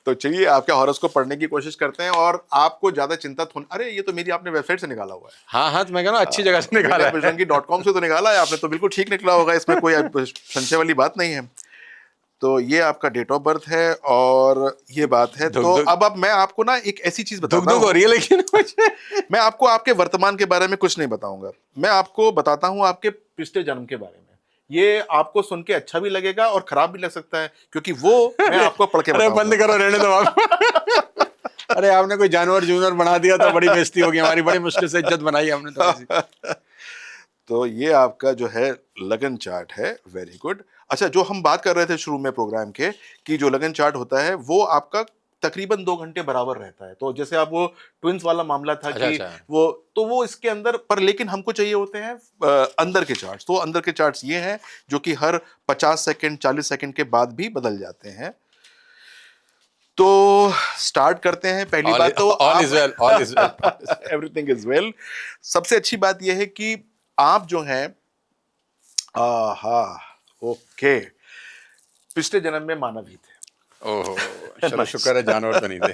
तो चलिए आपके हॉरोस्कोप पढ़ने की कोशिश करते हैं, और आपको ज्यादा चिंतित होना, अरे ये तो मेरी आपने वेबसाइट से निकाला हुआ है, हाँ हाँ, तो मैं कह रहा हूँ अच्छी जगह से निकाला है। विनयबजरंगी.com से तो निकाला है आपने, तो बिल्कुल ठीक निकला होगा, इसमें कोई संशय वाली बात नहीं है। तो ये आपका डेट ऑफ बर्थ है और ये बात है। दुख तो दुख अब मैं आपको ना एक ऐसी चीज दुख बताता दुख हो हूँ, रही है लेकिन मुझे। मैं आपको आपके वर्तमान के बारे में कुछ नहीं बताऊंगा, मैं आपको बताता हूँ आपके पिछले जन्म के बारे में। ये आपको सुन के अच्छा भी लगेगा और खराब भी लग सकता है, क्योंकि वो मैं आपको पढ़ के अरे बंद बताऊंगा। करो, रहने दो आप। अरे आपने कोई जानवर जूनवर बना दिया तो बड़ी बेइज्जती होगी हमारी, बड़ी मुश्किल से इज्जत बनाई हमने थोड़ी सी। तो ये आपका जो है लगन चार्ट है, वेरी गुड। अच्छा, जो हम बात कर रहे थे शुरू में प्रोग्राम के, कि जो लगन चार्ट होता है वो आपका तकरीबन 2 घंटे बराबर रहता है। तो जैसे आप वो ट्विंस वाला मामला था अच्छा कि अच्छा। वो इसके अंदर पर, लेकिन हमको चाहिए होते हैं अंदर के चार्ट्स। तो अंदर के चार्ट्स ये हैं जो कि हर 50 सेकंड 40 सेकंड के बाद भी बदल जाते हैं। तो स्टार्ट करते हैं। पहली बात तो ऑल आप is well, all is well, all is well. Everything is well. सबसे अच्छी बात यह है कि आप जो हैं, आहा, ओके, पिछले जन्म में मानव ही थे। ओहो, चलो Nice. शुक्र है जानवर तो नहीं थे।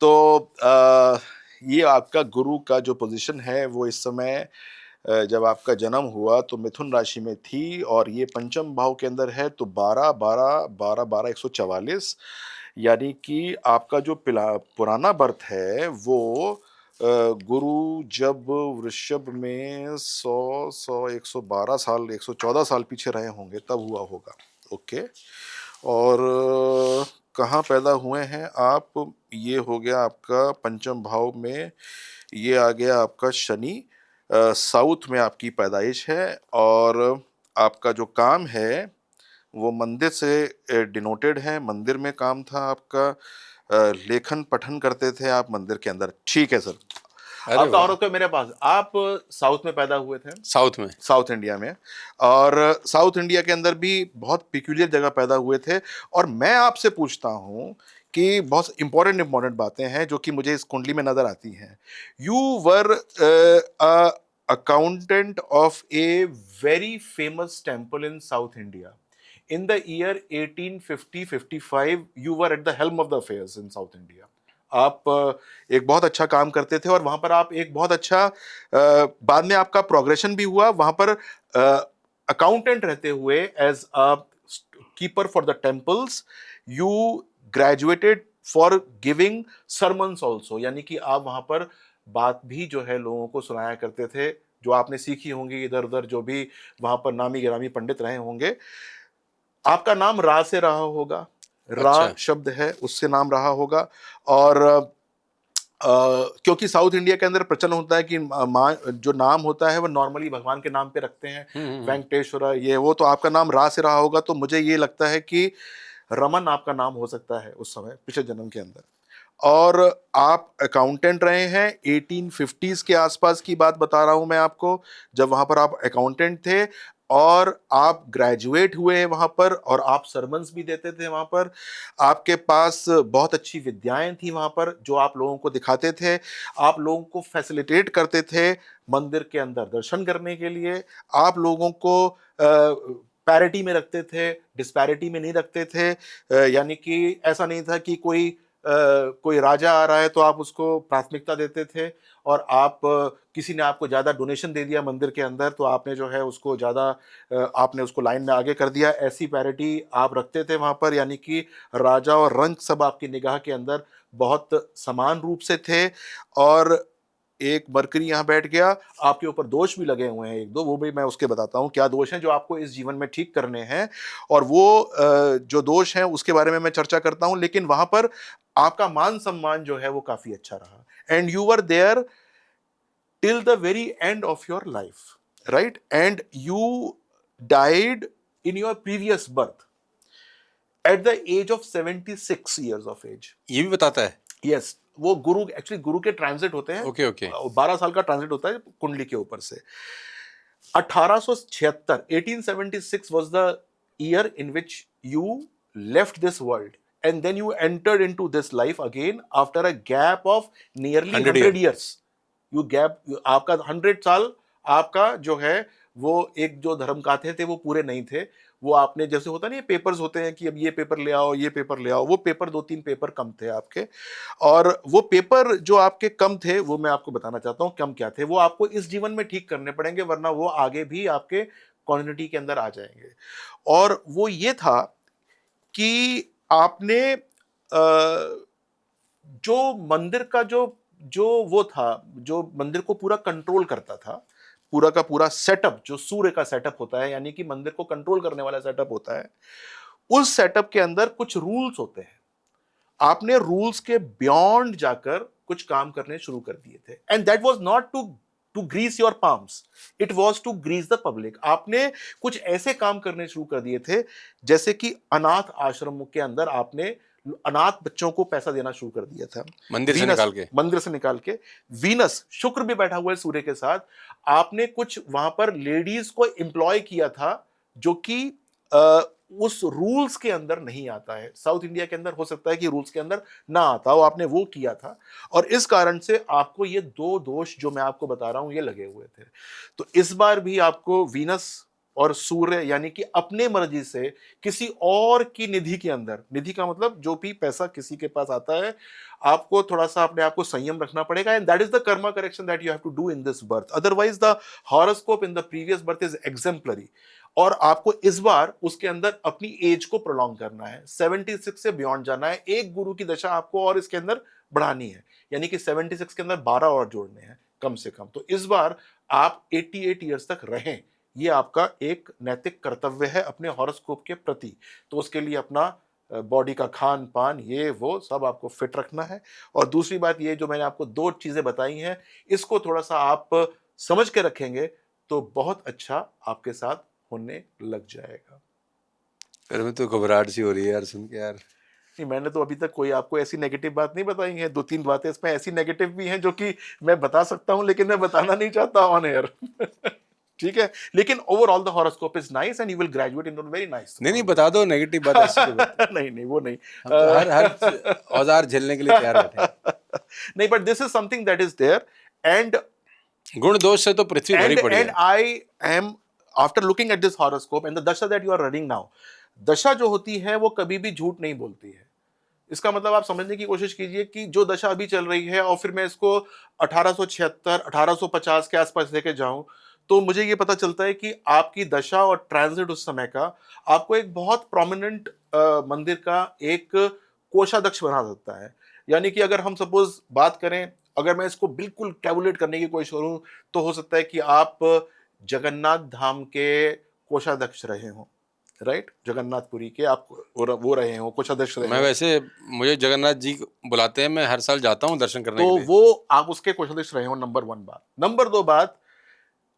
तो ये आपका गुरु का जो पोजीशन है वो इस समय, जब आपका जन्म हुआ तो मिथुन राशि में थी, और ये पंचम भाव के अंदर है। तो 12 12 12 12 144, यानी कि आपका जो पुराना बर्थ है वो गुरु जब वृषभ में 100 100 112 साल 114 साल पीछे रहे होंगे तब हुआ होगा। ओके। और कहाँ पैदा हुए हैं आप? ये हो गया आपका पंचम भाव में, ये आ गया आपका शनि। साउथ में आपकी पैदाइश है, और आपका जो काम है वो मंदिर से डिनोटेड है। मंदिर में काम था आपका। लेखन पठन करते थे आप मंदिर के अंदर। ठीक है सर। अरे अब तो वाह। और मेरे पास, आप साउथ में पैदा हुए थे, साउथ में। साउथ इंडिया में, और साउथ इंडिया के अंदर भी बहुत पिक्यूलियर जगह पैदा हुए थे। और मैं आपसे पूछता हूं कि बहुत इंपॉर्टेंट बातें हैं जो कि मुझे इस कुंडली में नजर आती हैं। You were accountant of a very famous temple in south India in the year 1850-55. You were at the helm of the affairs in South India. आप एक बहुत अच्छा काम करते थे, और वहां पर आप एक बहुत अच्छा, बाद में आपका प्रोग्रेशन भी हुआ वहां पर, अकाउंटेंट रहते हुए as a keeper for the temples. You graduated for giving sermons also, यानी कि आप वहां पर बात भी जो है लोगों को सुनाया करते थे, जो आपने सीखी होंगी इधर उधर, जो भी वहां पर नामी गिरामी पंडित रहे होंगे। आपका नाम रा से रहा होगा, रा अच्छा। शब्द है उससे नाम रहा होगा। और क्योंकि साउथ इंडिया के अंदर प्रचलन होता है कि जो नाम होता है वो नॉर्मली भगवान के नाम पे रखते हैं, वेंकटेश्वर ये वो। तो आपका नाम रा से रहा होगा, तो मुझे ये लगता है कि रमन आपका नाम हो सकता है उस समय पिछले जन्म के अंदर। और आप अकाउंटेंट रहे हैं 1850s के आसपास की बात बता रहा हूं मैं आपको, जब वहां पर आप अकाउंटेंट थे, और आप ग्रेजुएट हुए हैं वहां पर, और आप सरमन्स भी देते थे वहां पर। आपके पास बहुत अच्छी विद्याएं थी वहां पर जो आप लोगों को दिखाते थे। आप लोगों को फैसिलिटेट करते थे मंदिर के अंदर दर्शन करने के लिए। आप लोगों को पैरिटी में रखते थे, डिस्पैरिटी में नहीं रखते थे। यानी कि ऐसा नहीं था कि कोई राजा आ रहा है तो आप उसको प्राथमिकता देते थे, और आप किसी ने आपको ज्यादा डोनेशन दे दिया मंदिर के अंदर तो आपने जो है उसको ज्यादा, आपने उसको लाइन में आगे कर दिया। ऐसी पैरिटी आप रखते थे वहां पर, यानी कि राजा और रंक सब आपकी निगाह के अंदर बहुत समान रूप से थे। और एक मरकरी यहाँ बैठ गया, आपके ऊपर दोष भी लगे हुए हैं एक दो, वो भी मैं उसके बताता हूँ क्या दोष हैं जो आपको इस जीवन में ठीक करने हैं। और वो जो दोष हैं उसके बारे में मैं चर्चा करता हूँ। लेकिन वहां पर आपका मान सम्मान जो है वो काफी अच्छा रहा, and you were there till the very end of your life, right? And you died in your previous birth at the age of 76 years of age. ये भी बताता है। Yes, वो गुरु, एक्चुअली गुरु के ट्रांजिट होते हैं। Okay okay. 12 साल का ट्रांजिट होता है कुंडली के ऊपर से। 1876, 1876 was the year in which you left this world, and then you entered into this life again after a gap of nearly 100 years. You gap, आपका 100 साल आपका जो है वो एक जो धर्म काथे थे वो पूरे नहीं थे। वो आपने, जैसे होता नहीं पेपर्स होते हैं कि अब ये पेपर ले आओ, ये पेपर ले आओ, वो पेपर 2-3 पेपर कम थे आपके। और वो पेपर जो आपके कम थे वो मैं आपको बताना चाहता हूँ कम क्या थे। वो आपको इस जीवन में ठीक करने पड़ेंगे, वरना वो आगे भी आपके कम्युनिटी के अंदर आ जाएंगे। और वो ये था कि आपने जो मंदिर का जो वो था, जो मंदिर को पूरा कंट्रोल करता था, पूरा का पूरा सेटअप, जो सूर्य का सेटअप होता है, यानी कि मंदिर को कंट्रोल करने वाला सेटअप होता है, उस सेटअप के अंदर कुछ रूल्स होते हैं। आपने रूल्स के बियॉन्ड जाकर कुछ काम करने शुरू कर दिए थे, and that was not to grease your palms, it was to grease the public. आपने कुछ ऐसे काम करने शुरू कर दिए थे जैसे कि अनाथ आश्रमों के अंदर आपने अनाथ बच्चों को पैसा देना शुरू कर दिया था मंदिर से वीनस, निकाल के। मंदिर से निकाल के। वीनस, शुक्र भी बैठा हुआ है सूर्य के साथ, आपने कुछ वहां पर लेडीज को एम्प्लॉय किया था जो कि उस रूल्स के अंदर नहीं आता है। साउथ इंडिया के अंदर हो सकता है कि रूल्स के अंदर ना आता हो, आपने वो किया था और इस कारण से आपको ये दो दोष जो मैं आपको बता रहा हूं ये लगे हुए थे। तो इस बार भी आपको वीनस और सूर्य यानी कि अपने मर्जी से किसी और की निधि के अंदर, निधि का मतलब जो भी पैसा किसी के पास आता है, आपको थोड़ा सा अपने आप को संयम रखना पड़ेगा। And that is the karma correction that you have to do in this birth, otherwise the horoscope in the previous birth is exemplary. और आपको इस बार उसके अंदर अपनी एज को प्रोलॉन्ग करना है, 76 से बियॉन्ड जाना है। एक गुरु की दशा आपको और इसके अंदर बढ़ानी है, यानी कि 76 के अंदर 12 और जोड़ने हैं कम से कम। तो इस बार आप 88 ईयर्स तक रहें, ये आपका एक नैतिक कर्तव्य है अपने हॉरोस्कोप के प्रति। तो उसके लिए अपना बॉडी का खान पान ये वो सब आपको फिट रखना है। और दूसरी बात ये जो मैंने आपको दो चीजें बताई हैं, इसको थोड़ा सा आप समझ के रखेंगे तो बहुत अच्छा आपके साथ होने लग जाएगा। अरे मैं तो घबराहट सी हो रही है यार सुन के यार। नहीं, मैंने तो अभी तक कोई आपको ऐसी नेगेटिव बात नहीं बताई है। दो तीन बातें इसमें ऐसी नेगेटिव भी हैं जो कि मैं बता सकता हूं लेकिन मैं बताना नहीं चाहता ऑन एयर। ठीक है, लेकिन overall the horoscope is nice and you will graduate in very nice. नहीं बता दो नेगेटिव बात ऐसी कोई बात। नहीं नहीं वो नहीं, हम तो हर औजार झेलने के लिए तैयार बैठे हैं। नहीं, but this is something that is there and गुण दोष से तो पृथ्वी भरी पड़ी एंड है। I am after looking at this horoscope and the dasha that you are running now, दशा जो होती है वो कभी भी झूठ नहीं बोलती है। इसका मतलब आप समझने की कोशिश कीजिए कि जो दशा अभी चल रही है और फिर मैं इसको 1876 1850 के आसपास लेके जाऊं तो मुझे ये पता चलता है कि आपकी दशा और ट्रांजिट उस समय का आपको एक बहुत प्रोमिनेंट मंदिर का एक कोषाध्यक्ष बना सकता है। यानी कि अगर हम सपोज बात करें, अगर मैं इसको बिल्कुल कैलकुलेट करने की कोशिश करूं तो हो सकता है कि आप जगन्नाथ धाम के कोषाध्यक्ष रहे हों, राइट, जगन्नाथपुरी के आप वो रहे हो, कोषाध्यक्ष रहे मैं हो। वैसे मुझे जगन्नाथ जी बुलाते हैं, मैं हर साल जाता हूँ दर्शन करने तो के लिए। वो आप उसके कोषाध्यक्ष रहे हो, नंबर 1 बात। नंबर 2 बात,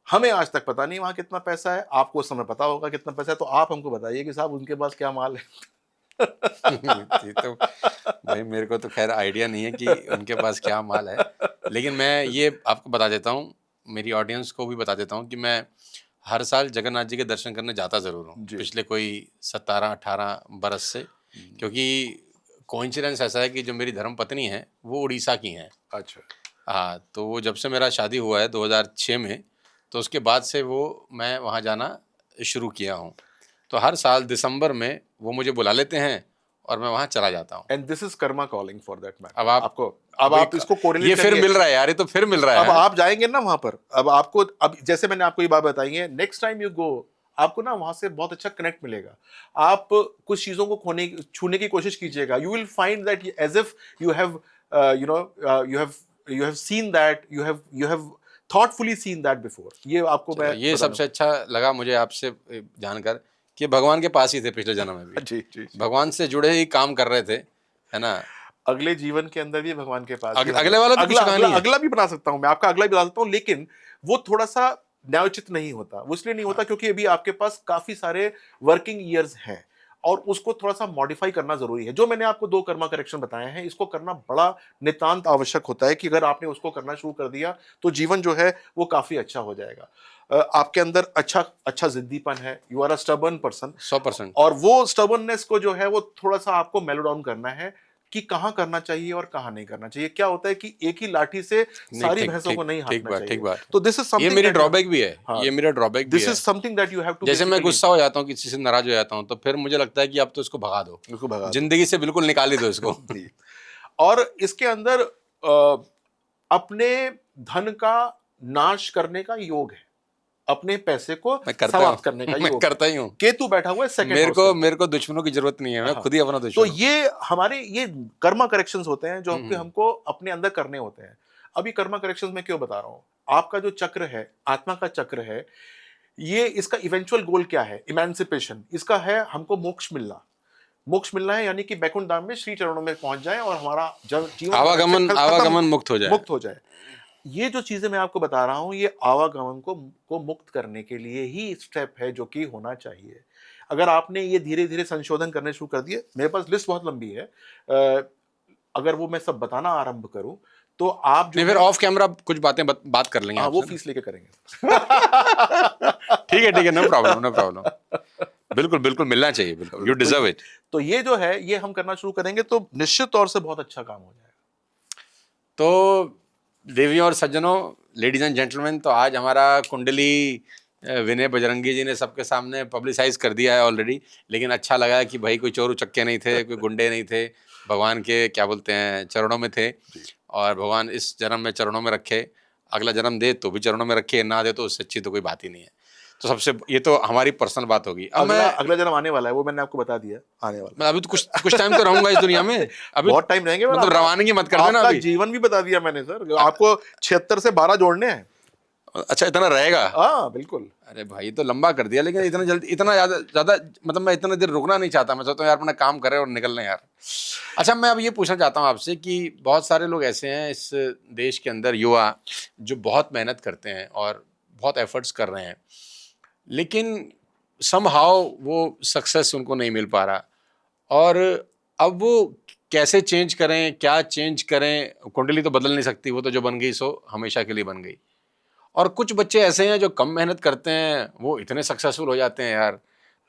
हमें आज तक पता नहीं वहां कितना पैसा है, आपको उस समय पता होगा कितना पैसा है, तो आप हमको बताइए कि साहब उनके पास क्या माल है। ये तो भाई मेरे को तो खैर आइडिया नहीं है कि उनके पास क्या माल है, लेकिन मैं ये आपको बता देता हूँ, मेरी ऑडियंस को भी बता देता हूँ कि मैं हर साल जगन्नाथ जी के दर्शन करने जाता ज़रूर हूँ जी। पिछले कोई 17-18 बरस से, क्योंकि कोइंसिडेंस ऐसा है कि जो मेरी धर्म पत्नी है वो उड़ीसा की हैं। अच्छा, हाँ, तो वो जब से मेरा शादी हुआ है 2006 में, तो उसके बाद से वो मैं वहाँ जाना शुरू किया हूँ। तो हर साल दिसंबर में वो मुझे बुला लेते हैं और मैं वहाँ चला जाता हूँ। And this is Karma calling for that man. अब आप आपको अब आप इसको कोरिलेट ये फिर मिल रहा है यार, ये तो फिर मिल रहा अब है। आप जाएंगे ना वहां पर, अब आपको, अब जैसे मैंने आपको ये बात बताई है, नेक्स्ट टाइम यू गो आपको ना वहां से बहुत अच्छा कनेक्ट मिलेगा। आप कुछ चीजों को छूने की कोशिश कीजिएगा, you will find that as if you have you have seen that, you have thoughtfully seen that before. ये आपको मैं ये सबसे अच्छा लगा मुझे आपसे जानकर कि भगवान के पास ही थे पिछले जन्म में भी, जी जी, भगवान से जुड़े ही काम कर रहे थे, है ना। अगले जीवन के अंदर भी भगवान के पास अगले वाला भी कुछ कहानी है। अगला भी बना सकता हूं मैं, आपका अगला भी बता सकता हूं, लेकिन वो थोड़ा सा न्यायोचित नहीं होता। वो इसलिए नहीं होता क्योंकि अभी आपके पास काफी सारे वर्किंग ईयर्स हैं और उसको थोड़ा सा मॉडिफाई करना जरूरी है। जो मैंने आपको 2 कर्मा करेक्शन बताए हैं, इसको करना बड़ा नितांत आवश्यक होता है कि अगर आपने उसको करना शुरू कर दिया तो जीवन जो है वो काफी अच्छा हो जाएगा। आपके अंदर अच्छा जिद्दीपन है, you are a stubborn person 100%। और वो स्टबर्ननेस को जो है वो थोड़ा सा आपको मेलो डाउन करना है कि कहाँ करना चाहिए और कहाँ नहीं करना चाहिए। क्या होता है कि एक ही लाठी से सारी भैंसों को नहीं हाँकना चाहिए। ठीक बात। तो दिस इज ये समथिंग, मेरी ड्रॉबैक भी है, हाँ, ये मेरा ड्रॉबैक भी दिस है। Is something that you have to, जैसे मैं गुस्सा हो जाता हूँ, किसी से नाराज हो जाता हूँ, तो फिर मुझे लगता है कि अब तो इसको भगा दो, उसको भगा दो। जिंदगी से बिल्कुल निकाल ही दो इसको। और इसके अंदर अपने धन का नाश करने का योग है, अपने पैसे को समाप्त करने का मैं योग करता ही हूँ। केतु बैठा हुआ है सेकंड मेरे को दुश्मनों की जरूरत नहीं है, मैं खुद ही अपना तो दुश्मन हूँ। ये हमारे ये कर्मा करेक्शंस होते हैं जो हमको अपने अंदर करने होते हैं। अभी कर्मा करेक्शंस में क्यों बता रहा हूँ, आपका जो चक्र है, आत्मा का चक्र है, ये इसका इवेंचुअल गोल क्या है? इमेंसिपेशन। इसका है हमको मोक्ष मिलना। मोक्ष मिलना है यानी कि बैकुंठ धाम में श्री चरणों में पहुंच जाए और हमारा जीवन आवागमन मुक्त हो जाए। ये जो चीजें मैं आपको बता रहा हूं, ये आवागमन को मुक्त करने के लिए ही स्टेप है जो कि होना चाहिए। अगर आपने ये धीरे धीरे संशोधन करने शुरू कर दिए, मेरे पास लिस्ट बहुत लंबी है, अगर वो मैं सब बताना आरंभ करूं तो आप जो नहीं, फिर है, ऑफ कैमरा कुछ बात कर लेंगे हाँ वो आपसे फीस लेके करेंगे। ना। ठीक है, नो प्रॉब्लम, नो प्रॉब्लम। बिल्कुल बिल्कुल, मिलना चाहिए, बिल्कुल, यू डिजर्व इट। तो ये जो है ये हम करना शुरू करेंगे तो निश्चित तौर से बहुत अच्छा काम हो जाएगा। तो देवियों और सज्जनों, लेडीज एंड जेंटलमैन, तो आज हमारा कुंडली विनय बजरंगी जी ने सबके सामने पब्लिसाइज कर दिया है ऑलरेडी। लेकिन अच्छा लगा कि भाई कोई चोर उचक्के नहीं थे, कोई गुंडे नहीं थे, भगवान के क्या बोलते हैं चरणों में थे। और भगवान इस जन्म में चरणों में रखे, अगला जन्म दे तो भी चरणों में रखे, ना दे तो उससे अच्छी तो कोई बात ही नहीं है। तो सबसे, ये तो हमारी पर्सनल बात होगी। अब अगला मैं अगला जन्म आने वाला है, वो मैंने आपको बता दिया, आने वाला अभी तो कुछ टाइम तो रहूंगा इस दुनिया में, अभी बहुत टाइम रहेंगे। मतलब रवानगी मत कर देना आपका अभी। जीवन भी बता दिया मैंने सर, आपको 76 से 12 जोड़ने हैं। अच्छा, इतना रहेगा? हाँ बिल्कुल। अरे भाई, तो लंबा कर दिया, लेकिन इतना जल्दी, इतना ज्यादा मतलब मैं इतना देर रुकना नहीं चाहता। मैं सोचता हूँ यार अपना काम करे और निकल लें यार। अच्छा, मैं अब ये पूछना चाहता हूँ आपसे कि बहुत सारे लोग ऐसे हैं इस देश के अंदर, युवा, जो बहुत मेहनत करते हैं और बहुत एफर्ट्स कर रहे हैं, लेकिन समहाउ वो सक्सेस उनको नहीं मिल पा रहा। और अब वो कैसे चेंज करें, क्या चेंज करें? कुंडली तो बदल नहीं सकती, वो तो जो बन गई सो हमेशा के लिए बन गई। और कुछ बच्चे ऐसे हैं जो कम मेहनत करते हैं, वो इतने सक्सेसफुल हो जाते हैं यार।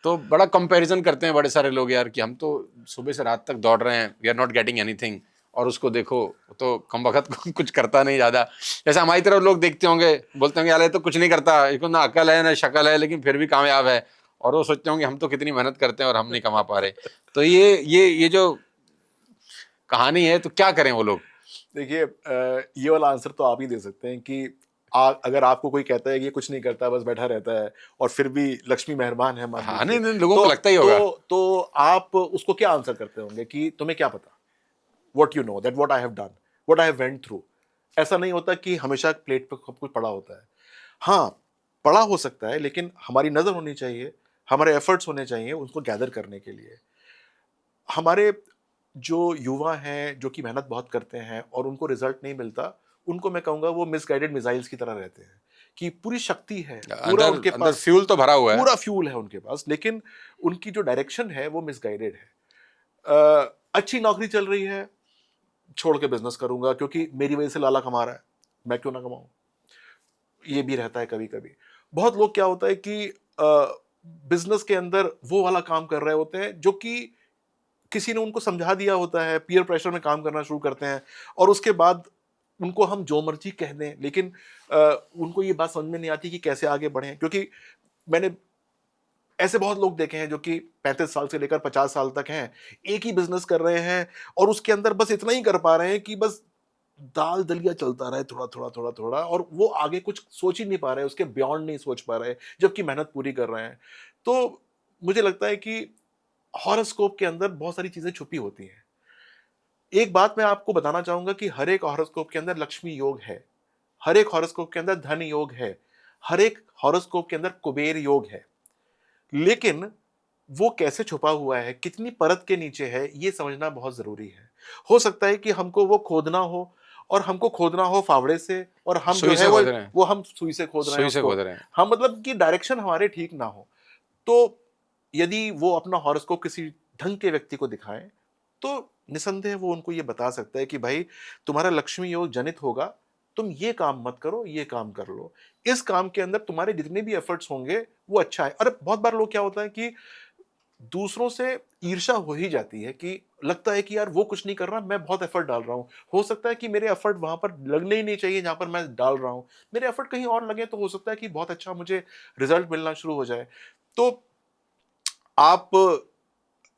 तो बड़ा कंपैरिजन करते हैं बड़े सारे लोग यार कि हम तो सुबह से रात तक दौड़ रहे हैं, we are not getting anything, और उसको देखो वो तो कम वक्त कुछ करता नहीं ज़्यादा। जैसे हमारी तरफ लोग देखते होंगे, बोलते होंगे यार ये तो कुछ नहीं करता, इसको ना अकल है ना शक्ल है, लेकिन फिर भी कामयाब है। और वो सोचते होंगे हम तो कितनी मेहनत करते हैं और हम नहीं कमा पा रहे। तो ये जो कहानी है, तो क्या करें वो लोग? देखिए ये वाला आंसर तो आप ही दे सकते हैं कि अगर आपको कोई कहता है कि ये कुछ नहीं करता बस बैठा रहता है और फिर भी लक्ष्मी मेहरबान है मान हाँ, लीजिए, नहीं, लोगों को लगता ही होगा। तो आप उसको क्या आंसर करते होंगे कि तुम्हें क्या पता, what you know that what I have done, what I have went through. ऐसा नहीं होता कि हमेशा प्लेट पे सब कुछ पड़ा होता है। हाँ, पड़ा हो सकता है, लेकिन हमारी नजर होनी चाहिए, हमारे एफर्ट्स होने चाहिए उसको गैदर करने के लिए। हमारे जो युवा हैं जो कि मेहनत बहुत करते हैं और उनको रिजल्ट नहीं मिलता, उनको मैं कहूँगा वो मिसगाइडेड मिसाइल्स की तरह रहते हैं कि पूरी शक्ति है, पूरा अंदर उनके अंदर पास फ्यूल तो भरा हुआ है। पूरा फ्यूल है उनके पास, लेकिन उनकी जो डायरेक्शन है वो मिसगाइडेड है। अच्छी नौकरी चल रही है, छोड़ के बिजनेस करूंगा क्योंकि मेरी वजह से लाला कमा रहा है, मैं क्यों ना कमाऊं। ये भी रहता है कभी कभी। बहुत लोग क्या होता है कि बिजनेस के अंदर वो वाला काम कर रहे होते हैं जो कि किसी ने उनको समझा दिया होता है, पीयर प्रेशर में काम करना शुरू करते हैं और उसके बाद उनको हम जो मर्जी कह दें, लेकिन उनको ये बात समझ में नहीं आती कि कैसे आगे बढ़ें। क्योंकि मैंने ऐसे बहुत लोग देखे हैं जो कि 35 साल से लेकर 50 साल तक हैं, एक ही बिजनेस कर रहे हैं और उसके अंदर बस इतना ही कर पा रहे हैं कि बस दाल दलिया चलता रहे, थोड़ा थोड़ा थोड़ा थोड़ा, और वो आगे कुछ सोच ही नहीं पा रहे, उसके बियॉन्ड नहीं सोच पा रहे, जबकि मेहनत पूरी कर रहे हैं। तो मुझे लगता है कि हॉरोस्कोप के अंदर बहुत सारी चीजें छुपी होती हैं। एक बात मैं आपको बताना चाहूंगा कि हर एक हॉरोस्कोप के अंदर लक्ष्मी योग है, हर एक हॉरोस्कोप के अंदर धन योग है, हर एक हॉरोस्कोप के अंदर कुबेर योग है, लेकिन वो कैसे छुपा हुआ है, कितनी परत के नीचे है, ये समझना बहुत जरूरी है। हो सकता है कि हमको वो खोदना हो, और हमको खोदना हो फावड़े से, और हम जो सुई है से खोद रहे हैं, वो हम सुई से खोद रहे हैं सुई से उसको। खोद रहे हैं। हम मतलब कि डायरेक्शन हमारे ठीक ना हो। तो यदि वो अपना हॉरोस्कोप किसी ढंग के व्यक्ति को दिखाएं, तो निसंदेह वो उनको ये बता सकता है कि भाई तुम्हारा लक्ष्मी योग जनित होगा, तुम ये काम मत करो, ये काम कर लो, इस काम के अंदर तुम्हारे जितने भी एफर्ट्स होंगे वो अच्छा है। अरे बहुत बार लोग क्या होता है कि दूसरों से ईर्ष्या हो ही जाती है कि लगता है कि यार वो कुछ नहीं कर रहा, मैं बहुत एफर्ट डाल रहा हूँ, हो सकता है कि मेरे एफर्ट वहां पर लगने ही नहीं चाहिए जहां पर मैं डाल रहा हूँ, मेरे एफर्ट कहीं और लगे तो हो सकता है कि बहुत अच्छा मुझे रिजल्ट मिलना शुरू हो जाए। तो आप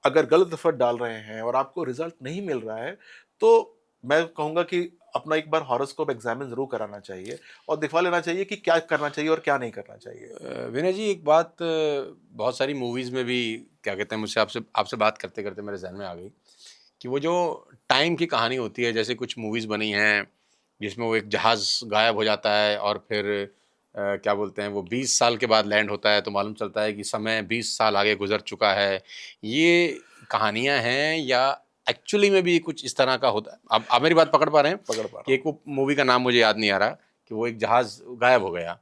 अगर गलत एफर्ट डाल रहे हैं और आपको रिजल्ट नहीं मिल रहा है, तो मैं कहूंगा कि अपना एक बार हॉरोस्कोप एग्जामिन जरूर कराना चाहिए और दिखवा लेना चाहिए कि क्या करना चाहिए और क्या नहीं करना चाहिए। विनय जी, एक बात बहुत सारी मूवीज में भी क्या कहते हैं, मुझसे आपसे आपसे बात करते करते मेरे जहन में आ गई कि वो जो टाइम की कहानी होती है, जैसे कुछ मूवीज बनी हैं जिसमें वो एक जहाज गायब हो जाता है और फिर क्या बोलते हैं वो 20 साल के बाद लैंड होता है, तो मालूम चलता है कि समय 20 साल आगे गुजर चुका है। ये कहानियां हैं या एक्चुअली में भी कुछ इस तरह का होता है? आप मेरी बात पकड़ पा रहे हैं? पकड़ पा रहा कि हूँ। एक वो मूवी का नाम मुझे याद नहीं आ रहा, कि वो एक जहाज गायब हो गया,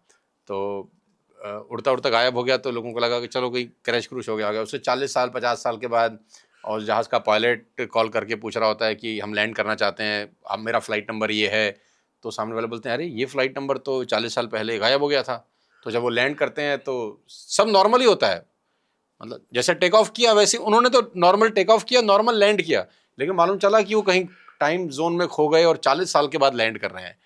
तो उड़ता उड़ता गायब हो गया तो लोगों को लगा कि चलो कोई क्रैश क्रूश हो गया उससे 40 साल 50 साल के बाद, और जहाज़ का पायलट कॉल करके पूछ रहा होता है कि हम लैंड करना चाहते हैं, अब मेरा फ़्लाइट नंबर ये है, तो सामने वाले बोलते हैं अरे ये फ़्लाइट नंबर तो 40 साल पहले गायब हो गया था। तो जब वो लैंड करते हैं तो सब नॉर्मल ही होता है, मतलब जैसे टेक ऑफ किया वैसे उन्होंने तो नॉर्मल टेक ऑफ किया, नॉर्मल लैंड किया, लेकिन मालूम चला कि वो कहीं टाइम जोन में खो गए और 40 साल के बाद लैंड कर रहे हैं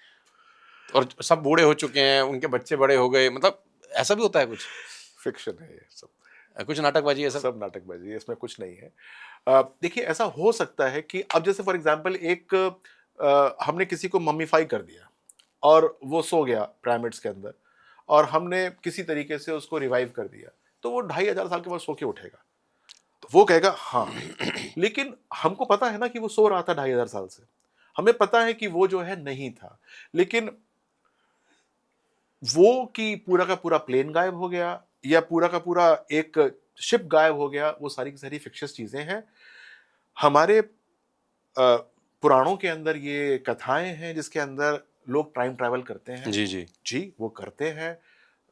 और सब बूढ़े हो चुके हैं, उनके बच्चे बड़े हो गए, मतलब ऐसा भी होता है कुछ? फिक्शन है ये सब, कुछ नाटकबाजी है सब? सब नाटकबाजी है, इसमें कुछ नहीं है। देखिए ऐसा हो सकता है कि अब जैसे फॉर एग्जांपल एक हमने किसी को मम्मीफाई कर दिया और वो सो गया पिरामिड्स के अंदर, और हमने किसी तरीके से उसको रिवाइव कर दिया, तो वो 2500 साल के बाद सो के उठेगा, तो वो कहेगा हाँ। लेकिन हमको पता है ना कि वो सो रहा था 2500 साल से, हमें पता है कि वो जो है नहीं था, लेकिन वो कि पूरा का पूरा प्लेन गायब हो गया या पूरा का पूरा एक शिप गायब हो गया, वो सारी की सारी फिक्शियस चीजें हैं। हमारे पुराणों के अंदर ये कथाएं हैं जिसके अंदर लोग टाइम ट्रैवल करते हैं। जी जी जी, वो करते हैं।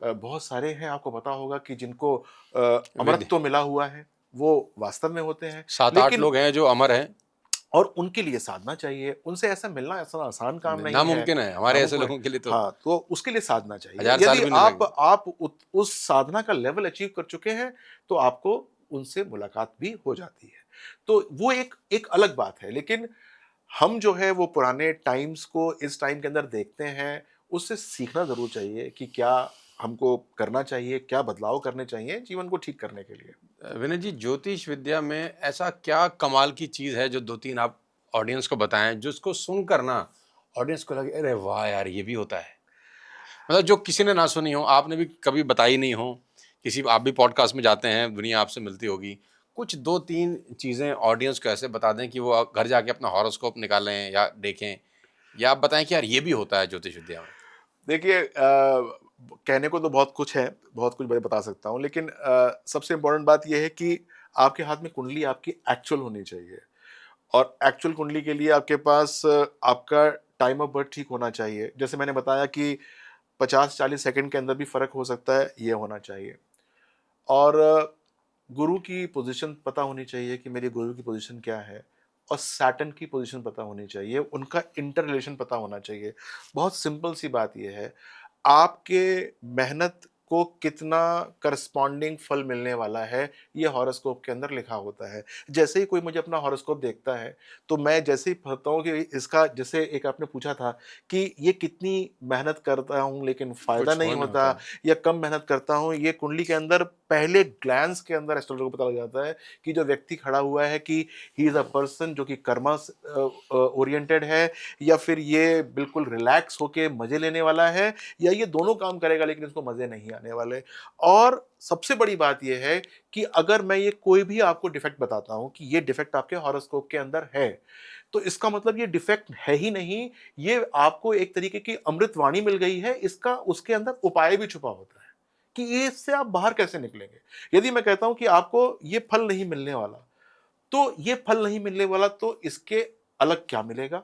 बहुत सारे हैं, आपको पता होगा कि जिनको अमरत्व मिला हुआ है, वो वास्तव में होते हैं। 7-8 लोग हैं जो अमर हैं। और उनके लिए साधना चाहिए, उनसे ऐसा मिलना ऐसा आसान काम नहीं है, नामुमकिन है हमारे ऐसे नामुमकिन है। लोगों के लिए तो। हाँ, तो उसके लिए साधना चाहिए। 1000 साल यदि भी नहीं आप लगेंगे। आप उस साधना का लेवल अचीव कर चुके हैं तो आपको उनसे मुलाकात भी हो जाती है, तो वो एक एक अलग बात है। लेकिन हम जो है वो पुराने टाइम्स को इस टाइम के अंदर देखते हैं, उससे सीखना जरूर चाहिए कि क्या हमको करना चाहिए, क्या बदलाव करने चाहिए जीवन को ठीक करने के लिए। विनय जी, ज्योतिष विद्या में ऐसा क्या कमाल की चीज़ है जो 2-3 आप ऑडियंस को बताएं, जिसको सुनकर ना ऑडियंस को लगे अरे वाह यार ये भी होता है, मतलब जो किसी ने ना सुनी हो, आपने भी कभी बताई नहीं हो, किसी आप भी पॉडकास्ट में जाते हैं, दुनिया आपसे मिलती होगी, कुछ 2-3 चीज़ें ऑडियंस को ऐसे बता दें कि वो घर जाके अपना हॉरोस्कोप निकालें या देखें, या आप बताएं कि यार ये भी होता है ज्योतिष विद्या में। देखिए कहने को तो बहुत कुछ है, बहुत कुछ मैं बता सकता हूँ, लेकिन सबसे इम्पोर्टेंट बात यह है कि आपके हाथ में कुंडली आपकी एक्चुअल होनी चाहिए, और एक्चुअल कुंडली के लिए आपके पास आपका टाइम ऑफ बर्थ ठीक होना चाहिए। जैसे मैंने बताया कि 50-40 सेकंड के अंदर भी फर्क हो सकता है, ये होना चाहिए। और गुरु की पोजीशन पता होनी चाहिए कि मेरे गुरु की पोजीशन क्या है, और सैटर्न की पोजीशन पता होनी चाहिए, उनका इंटर रिलेशन पता होना चाहिए। बहुत सिंपल सी बात यह है, आपके मेहनत को कितना करस्पॉन्डिंग फल मिलने वाला है, ये हॉरोस्कोप के अंदर लिखा होता है। जैसे ही कोई मुझे अपना हॉरोस्कोप देखता है, तो मैं जैसे ही पढ़ता हूँ कि इसका, जैसे एक आपने पूछा था कि ये कितनी मेहनत करता हूँ लेकिन फ़ायदा कुछ नहीं हो नहीं होता, होता। या कम मेहनत करता हूँ, ये कुंडली के अंदर पहले ग्लैंस के अंदर एस्ट्रोलॉजर को पता लग जाता है कि जो व्यक्ति खड़ा हुआ है कि ही इज़ अ पर्सन जो कि कर्मा ओरिएंटेड है, या फिर ये बिल्कुल रिलैक्स होके मज़े लेने वाला है, या ये दोनों काम करेगा लेकिन इसको मज़े नहीं आने वाले। और सबसे बड़ी बात यह है कि अगर मैं ये कोई भी आपको डिफेक्ट बताता हूं कि ये डिफेक्ट आपके हॉरोस्कोप के अंदर है, तो इसका मतलब ये डिफेक्ट है ही नहीं, ये आपको एक तरीके की अमृतवाणी मिल गई है, इसका उसके अंदर उपाय भी छुपा होता है कि ये इससे आप बाहर कैसे निकलेंगे। यदि मैं कहता हूं कि आपको ये फल नहीं मिलने वाला, तो ये फल नहीं मिलने वाला, तो इसके अलग क्या मिलेगा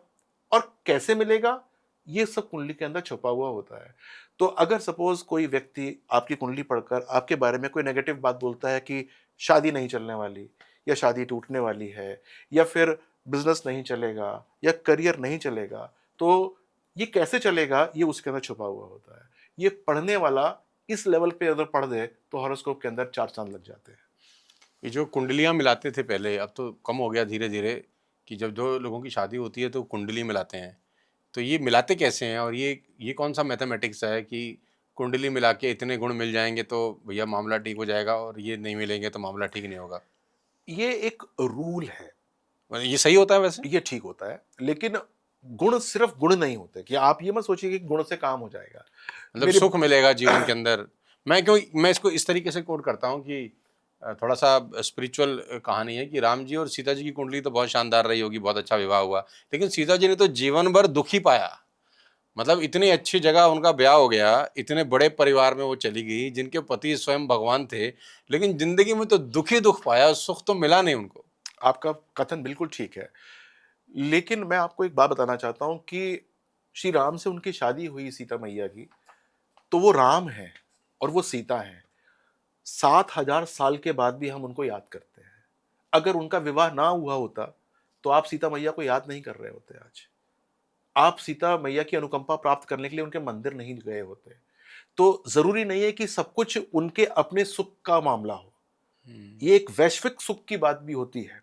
और कैसे मिलेगा, ये सब कुंडली के अंदर छुपा हुआ होता है। तो अगर सपोज कोई व्यक्ति आपकी कुंडली पढ़कर आपके बारे में कोई नेगेटिव बात बोलता है कि शादी नहीं चलने वाली, या शादी टूटने वाली है, या फिर बिजनेस नहीं चलेगा, या करियर नहीं चलेगा, तो ये कैसे चलेगा, ये उसके अंदर छुपा हुआ होता है। ये पढ़ने वाला इस लेवल पे अगर पढ़ दे तो हॉरोस्कोप के अंदर 4 चांद लग जाते हैं। ये जो कुंडलियाँ मिलाते थे पहले, अब तो कम हो गया धीरे धीरे, कि जब दो लोगों की शादी होती है तो कुंडली मिलाते हैं, तो ये मिलाते कैसे हैं, और ये कौन सा मैथमेटिक्स है कि कुंडली मिला के इतने गुण मिल जाएंगे तो भैया मामला ठीक हो जाएगा, और ये नहीं मिलेंगे तो मामला ठीक नहीं होगा? ये एक रूल है, मतलब ये सही होता है वैसे? ये ठीक होता है, लेकिन गुण सिर्फ गुण नहीं होते कि आप ये मत सोचिए कि गुण से काम हो जाएगा। मतलब मेरे सुख मिलेगा जीवन के अंदर? मैं इसको इस तरीके से कोट करता हूँ कि थोड़ा सा स्पिरिचुअल कहानी है कि राम जी और सीता जी की कुंडली तो बहुत शानदार रही होगी, बहुत अच्छा विवाह हुआ, लेकिन सीता जी ने तो जीवन भर दुख ही पाया। मतलब इतनी अच्छी जगह उनका ब्याह हो गया, इतने बड़े परिवार में वो चली गई जिनके पति स्वयं भगवान थे, लेकिन जिंदगी में तो दुख ही दुख पाया, सुख तो मिला नहीं उनको। आपका कथन बिल्कुल ठीक है, लेकिन मैं आपको एक बात बताना चाहता हूं कि श्री राम से उनकी शादी हुई सीता मैया की, तो वो राम है, और वो सीता हैं, 7,000 साल के बाद भी हम उनको याद करते हैं। अगर उनका विवाह ना हुआ होता तो आप सीता मैया को याद नहीं कर रहे होते आज। आप सीता मैया की अनुकंपा प्राप्त करने के लिए उनके मंदिर नहीं गए होते। तो जरूरी नहीं है कि सब कुछ उनके अपने सुख का मामला हो, ये एक वैश्विक सुख की बात भी होती है,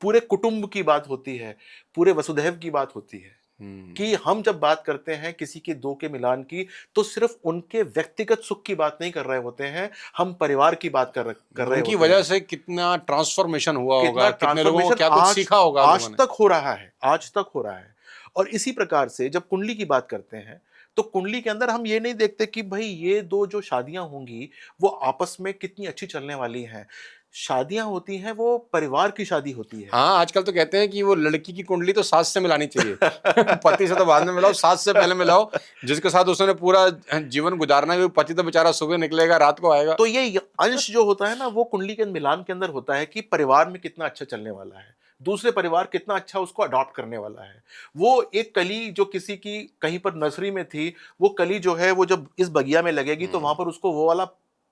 पूरे कुटुंब की बात होती है, पूरे वसुधैव की बात होती है कि हम जब बात करते हैं किसी के दो के मिलान की, तो सिर्फ उनके व्यक्तिगत सुख की बात नहीं कर रहे होते हैं, हम परिवार की बात कर रहे उनकी होते वजह हैं। से कितना ट्रांसफॉर्मेशन हुआ कितना होगा, कितने लोगों को ट्रांसफॉर्मेशन क्या कुछ सीखा होगा आज उन्होंने। तक हो रहा है, आज तक हो रहा है। और इसी प्रकार से जब कुंडली की बात करते हैं तो कुंडली के अंदर हम ये नहीं देखते कि भाई ये दो जो शादियां होंगी वो आपस में कितनी अच्छी चलने वाली हैं। शादियां होती हैं वो परिवार की शादी होती है। हाँ, आजकल तो कहते हैं कि वो लड़की की कुंडली तो सास से मिलानी चाहिए। पति से तो बाद में मिलाओ, सास से पहले मिलाओ, जिसके साथ उसने पूरा जीवन गुजारना है। पति तो बेचारा सुबह निकलेगा, रात को आएगा। तो ये अंश जो होता है ना वो कुंडली के मिलान के अंदर होता है कि परिवार में कितना अच्छा चलने वाला है, दूसरे परिवार कितना अच्छा उसको अडॉप्ट करने वाला है। वो एक कली जो किसी की कहीं पर नर्सरी में थी, वो कली जो है वो जब इस बगिया में लगेगी तो वहां पर उसको वो वाला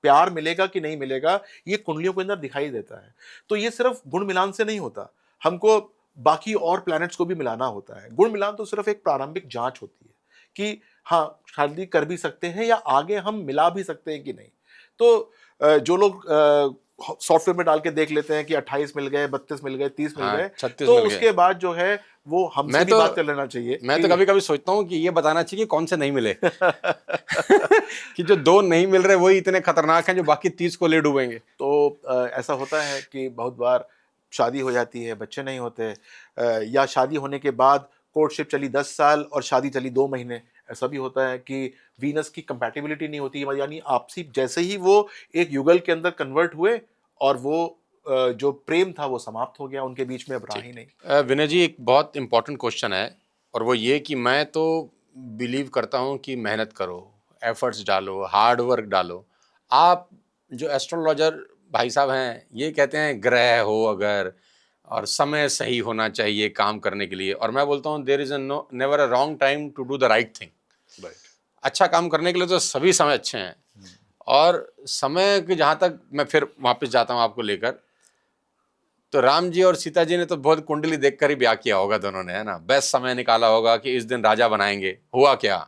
प्यार मिलेगा कि नहीं मिलेगा, ये कुंडलियों के अंदर दिखाई देता है। तो ये सिर्फ गुण मिलान से नहीं होता, हमको बाकी और प्लैनेट्स को भी मिलाना होता है। गुण मिलान तो सिर्फ एक प्रारंभिक जांच होती है कि हाँ शादी कर भी सकते हैं या आगे हम मिला भी सकते हैं कि नहीं। तो जो लोग सॉफ्टवेयर में डाल के देख लेते हैं कि 28 मिल गए, 32 मिल गए, 30 मिल हाँ, गए, 36 तो मिल गए। उसके बाद जो है वो हमसे भी बात कर लेना चाहिए। मैं तो कभी कभी सोचता हूँ कि ये बताना चाहिए कि कौन से नहीं मिले। कि जो 2 नहीं मिल रहे वही इतने खतरनाक हैं जो बाकी 30 को ले डूबेंगे। तो ऐसा होता है कि बहुत बार शादी हो जाती है, बच्चे नहीं होते, या शादी होने के बाद कोर्टशिप चली 10 साल और शादी चली 2 महीने। ऐसा भी होता है कि वीनस की कंपैटिबिलिटी नहीं होती, यानी आपसी जैसे ही वो एक युगल के अंदर कन्वर्ट हुए और वो जो प्रेम था वो समाप्त हो गया, उनके बीच में अब रहा ही नहीं। विनय जी, एक बहुत इंपॉर्टेंट क्वेश्चन है, और वो ये कि मैं तो बिलीव करता हूँ कि मेहनत करो, एफर्ट्स डालो, हार्ड वर्क डालो। आप जो एस्ट्रोलॉजर भाई साहब हैं, ये कहते हैं ग्रह हो अगर, और समय सही होना चाहिए काम करने के लिए, और मैं बोलता हूँ there is never a wrong time to do the right thing. अच्छा काम करने के लिए तो सभी समय अच्छे हैं। और समय के जहाँ तक मैं फिर वापस जाता हूँ आपको लेकर, तो राम जी और सीता जी ने तो बहुत कुंडली देखकर ही ब्याह किया होगा दोनों ने, है ना। बेस्ट समय निकाला होगा कि इस दिन राजा बनाएंगे, हुआ क्या?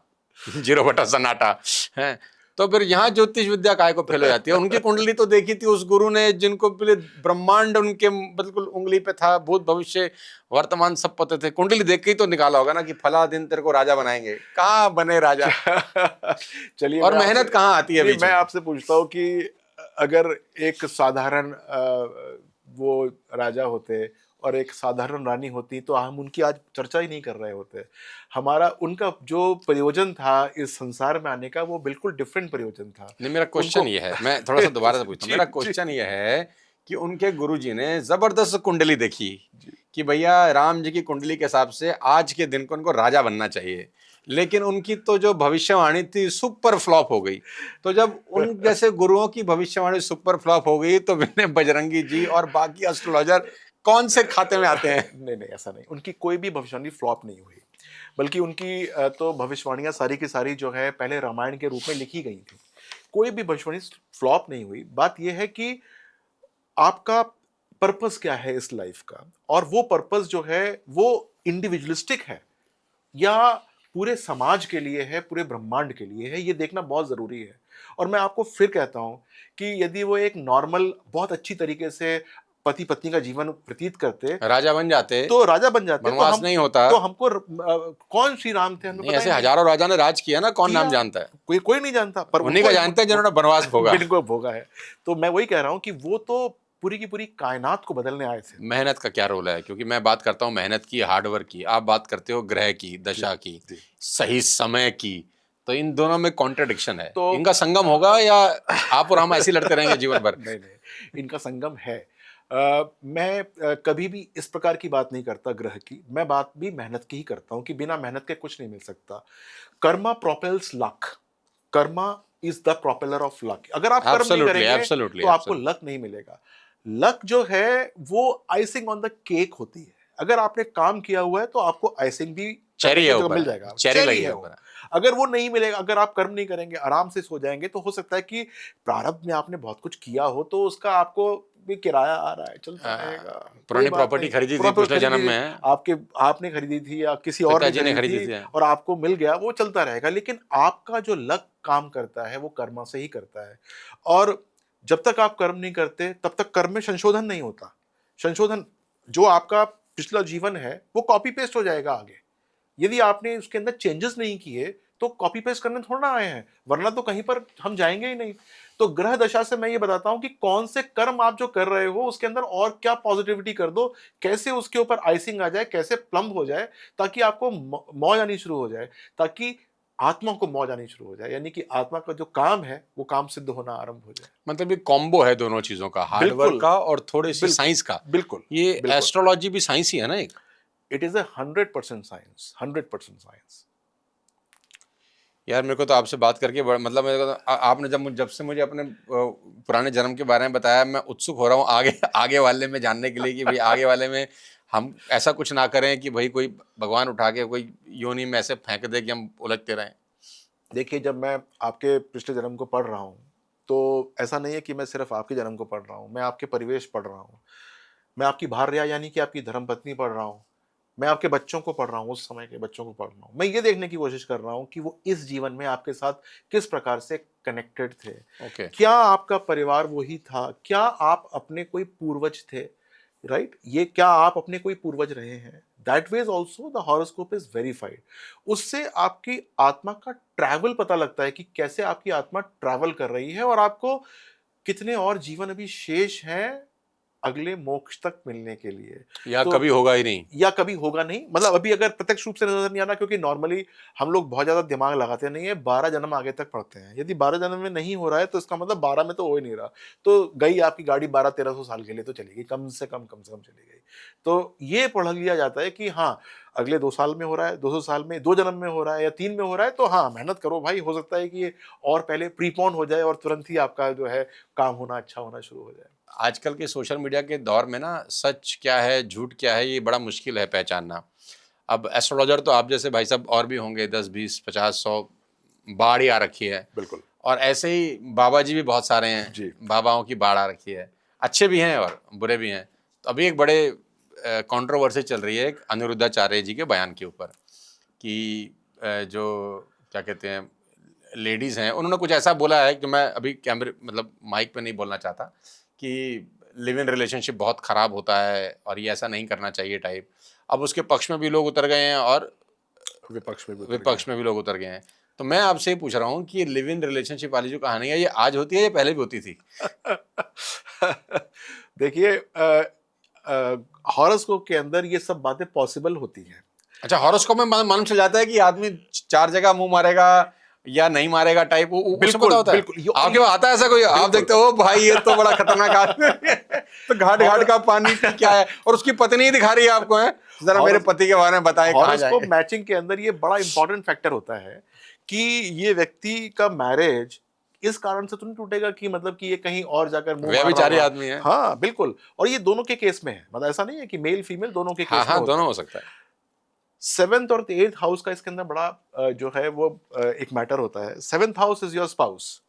0 बटा सन्नाटा है। तो फिर यहाँ ज्योतिष विद्या काय को फेल हो जाती है। उनकी कुंडली तो देखी थी उस गुरु ने जिनको ब्रह्मांड उनके बिल्कुल उंगली पे था, भूत भविष्य वर्तमान सब पते थे। कुंडली देख के ही तो निकाला होगा ना कि फला दिन तेरे को राजा बनाएंगे। कहाँ बने राजा? चलिए, और मेहनत कहाँ आती है बीच मैं में? आपसे पूछता हूँ कि अगर एक साधारण वो राजा होते और एक साधारण रानी होती तो हम उनकी आज चर्चा ही नहीं कर रहे होते। हमारा उनका जो प्रयोजन था इस संसार में आने का वो बिल्कुल डिफरेंट प्रयोजन था। नहीं, मेरा क्वेश्चन ये है, मैं थोड़ा सा दोबारा से पूछता हूँ। मेरा क्वेश्चन ये है कि उनके गुरुजी ने जबरदस्त कुंडली देखी कि भैया राम जी की कुंडली के हिसाब से आज के दिन को उनको राजा बनना चाहिए, लेकिन उनकी तो जो भविष्यवाणी थी सुपर फ्लॉप हो गई। तो जब उन जैसे गुरुओं की भविष्यवाणी सुपर फ्लॉप हो गई तो विनय बजरंगी जी और बाकी एस्ट्रोलॉजर कौन से खाते में आते हैं? नहीं नहीं, ऐसा नहीं, उनकी कोई भी भविष्यवाणी फ्लॉप नहीं हुई, बल्कि उनकी तो भविष्यवाणियां सारी की सारी जो है पहले रामायण के रूप में लिखी गई थी। कोई भी भविष्यवाणी फ्लॉप नहीं हुई। बात यह है कि आपका पर्पस क्या है इस लाइफ का, और वो पर्पस जो है वो इंडिविजुअलिस्टिक है या पूरे समाज के लिए है, पूरे ब्रह्मांड के लिए है, ये देखना बहुत जरूरी है। और मैं आपको फिर कहता हूं कि यदि वो एक नॉर्मल बहुत अच्छी तरीके से पति पत्नी का जीवन व्यतीत करते, राजा बन जाते, तो राजा बन जाते, वनवास नहीं होता। तो हमको कौन श्री राम थे हमें नहीं, पता ऐसे ही नहीं। हजारों राजा ने राज किया ना, कौन किया, नाम जानता है? कोई नहीं जानता, पर उन्हीं का जानते हैं जिन्होंने वनवास भोगा। जिनको भोगा है। तो मैं वही कह रहा हूं कि वो तो पूरी की पूरी कायनात को बदलने आए थे। मेहनत का क्या रोल है? क्योंकि मैं बात करता हूँ मेहनत की, हार्डवर्क की, आप बात करते हो ग्रह की, दशा की, सही समय की। तो इन दोनों में कॉन्ट्रडिक्शन है, तो इनका संगम होगा या आप और हम ऐसे लड़ते रहेंगे जीवन भर? नहीं, इनका संगम है। मैं कभी भी इस प्रकार की बात नहीं करता ग्रह की, मैं बात भी मेहनत की ही करता हूँ कि बिना मेहनत के कुछ नहीं मिल सकता। Karma propels luck, Karma is the propeller of luck. अगर आप कर्म नहीं करेंगे तो आपको लक नहीं मिलेगा। लक जो है वो आइसिंग ऑन द केक होती है। अगर आपने काम किया हुआ है तो आपको आइसिंग भी चेरी है करने की जगह ऊपर, मिल जाएगा, चेरी लगी है है वो। ऊपर। अगर वो नहीं मिलेगा, अगर आप कर्म नहीं करेंगे, आराम से सो जाएंगे, तो हो सकता है कि प्रारब्ध में आपने बहुत कुछ किया हो तो उसका आपको भी किराया आ रहा है, चलता रहेगा, कोई पुरानी बात प्रॉपर्टी नहीं। खरीदी थी प्रॉपर्टी पिछले जन्म खरीदी थी, में, आपके आपने खरीदी थी या किसी और ने पिताजी ने खरीदी खरीदी थी थी। और आपको मिल गया, वो चलता रहेगा। लेकिन आपका जो लक काम करता है वो कर्म से ही करता है, और जब तक आप कर्म नहीं करते तब तक कर्म में संशोधन नहीं होता। संशोधन, जो आपका पिछला जीवन है वो कॉपी पेस्ट हो जाएगा आगे। यदि आपने उसके अंदर चेंजेस नहीं किए तो कॉपी पेस्ट करने थोड़ा ना आए हैं, वरना तो कहीं पर हम जाएंगे ही नहीं। तो ग्रह दशा से मैं ये बताता हूं कि कौन से कर्म आप जो कर रहे हो उसके अंदर और क्या पॉजिटिविटी कर दो, कैसे उसके ऊपर आइसिंग आ जाए, कैसे प्लम हो जाए, ताकि आपको मौज आनी शुरू हो जाए, ताकि आत्मा को मौज आनी शुरू हो जाए, यानी कि आत्मा का जो काम है वो काम सिद्ध होना आरंभ हो जाए। मतलब ये कॉम्बो है दोनों चीजों का, हार्डवर्क बिल्कुल, का और थोड़ी सी बिल्कुल, साइंस का। बिल्कुल, ये बिल्कुल। एस्ट्रोलॉजी भी साइंस ही है ना एक। It is 100% science, 100% science. यार मेरे को तो आपसे बात करके मतलब मेरे को तो आपने जब से मुझे अपने पुराने जन्म के बारे में बताया, मैं उत्सुक हो रहा हूँ आगे आगे वाले में जानने के लिए कि भाई आगे वाले में हम ऐसा कुछ ना करें कि भाई कोई भगवान उठा के कोई योनि में ऐसे फेंक दे कि हम उलझते रहें। देखिए, जब मैं आपके पिछले जन्म को पढ़ रहा हूँ तो ऐसा नहीं है कि मैं सिर्फ आपके जन्म को पढ़ रहा हूँ, मैं आपके परिवेश पढ़ रहा हूँ, मैं आपकी भार्या यानी कि आपकी धर्मपत्नी पढ़ रहा हूँ, मैं आपके बच्चों को पढ़ रहा हूँ, उस समय के बच्चों को पढ़ रहा हूँ। मैं ये देखने की कोशिश कर रहा हूँ कि वो इस जीवन में आपके साथ किस प्रकार से कनेक्टेड थे। ओके। क्या आपका परिवार वही था? क्या आप अपने कोई पूर्वज थे? राइट? ये क्या आप अपने कोई पूर्वज रहे हैं? That veg also the horoscope is verified. उससे आपकी आत्मा का ट्रैवल पता लगता है कि कैसे आपकी आत्मा ट्रैवल कर रही है, और आपको कितने और जीवन अभी शेष हैं अगले मोक्ष तक मिलने के लिए। या तो कभी होगा ही नहीं। या कभी होगा नहीं, मतलब अभी अगर प्रत्यक्ष रूप से नजर नहीं आ रहा, क्योंकि नॉर्मली हम लोग बहुत ज्यादा दिमाग लगाते नहीं है, 12 जन्म आगे तक पढ़ते हैं। यदि 12 जन्म में नहीं हो रहा है तो इसका मतलब 12 में तो हो ही नहीं रहा, तो गई आपकी गाड़ी 1200-1300 साल के लिए तो चलेगी, कम से कम चली गई। तो ये पढ़ लिया जाता है कि हाँ, अगले 2 साल में हो रहा है, 200 साल में, 2 जन्म में हो रहा है या 3 में हो रहा है, तो हाँ मेहनत करो भाई, हो सकता है कि ये और पहले प्रीपोन हो जाए और तुरंत ही आपका जो है काम होना अच्छा होना शुरू हो जाए। आजकल के सोशल मीडिया के दौर में ना सच क्या है झूठ क्या है ये बड़ा मुश्किल है पहचानना। अब एस्ट्रोलॉजर तो आप जैसे भाई साहब और भी होंगे, 10 20 50 100 बाढ़ ही आ रखी है। बिल्कुल। और ऐसे ही बाबा जी भी बहुत सारे हैं जी। बाबाओं की बाढ़ आ रखी है, अच्छे भी हैं और बुरे भी हैं। तो अभी एक बड़े कंट्रोवर्सी चल रही है एक अनिरुद्धाचार्य जी के बयान के ऊपर कि जो क्या कहते हैं लेडीज़ हैं, उन्होंने कुछ ऐसा बोला है कि मैं अभी कैमरे मतलब माइक पे नहीं बोलना चाहता कि लिव इन रिलेशनशिप बहुत ख़राब होता है और ये ऐसा नहीं करना चाहिए टाइप। अब उसके पक्ष में भी लोग उतर गए हैं और विपक्ष में भी लोग उतर गए हैं। तो मैं आपसे ये पूछ रहा हूँ कि लिव इन रिलेशनशिप वाली जो कहानी है ये आज होती है या पहले भी होती थी? देखिए, हॉरोस्कोप के अंदर ये सब बातें पॉसिबल होती हैं। अच्छा, हॉरोस्कोप में मालूम चल जाता है कि आदमी 4 जगह मुंह मारेगा या नहीं मारेगा टाइप, वो बिल्कुल, पता होता है? बिल्कुल। आपके पास आता है ऐसा कोई? आप देखते हो भाई ये तो बड़ा खतरनाक आदमी है तो घाट घाट का पानी क्या है, और उसकी पत्नी ही दिखा रही है आपको, है जरा मेरे पति के बारे में बताएं कहाँ जाएं। हॉरोस्कोप मैचिंग के अंदर ये बड़ा इंपॉर्टेंट फैक्टर होता है कि ये व्यक्ति का मैरिज इस कारण से तो नहीं टूटेगा कि मतलब कि ये कहीं और जाकर मुंह मार रहा व्यभिचारी होगा। आदमी है। हाँ बिल्कुल, और ये दोनों के केस में है, मतलब ऐसा नहीं है कि मेल फीमेल दोनों के हाँ केस में हाँ होता दोनों है। हो सकता है। 7th और 8th हाउस का इसके अंदर बड़ा जो है वो एक मैटर होता है। 7th house is your spouse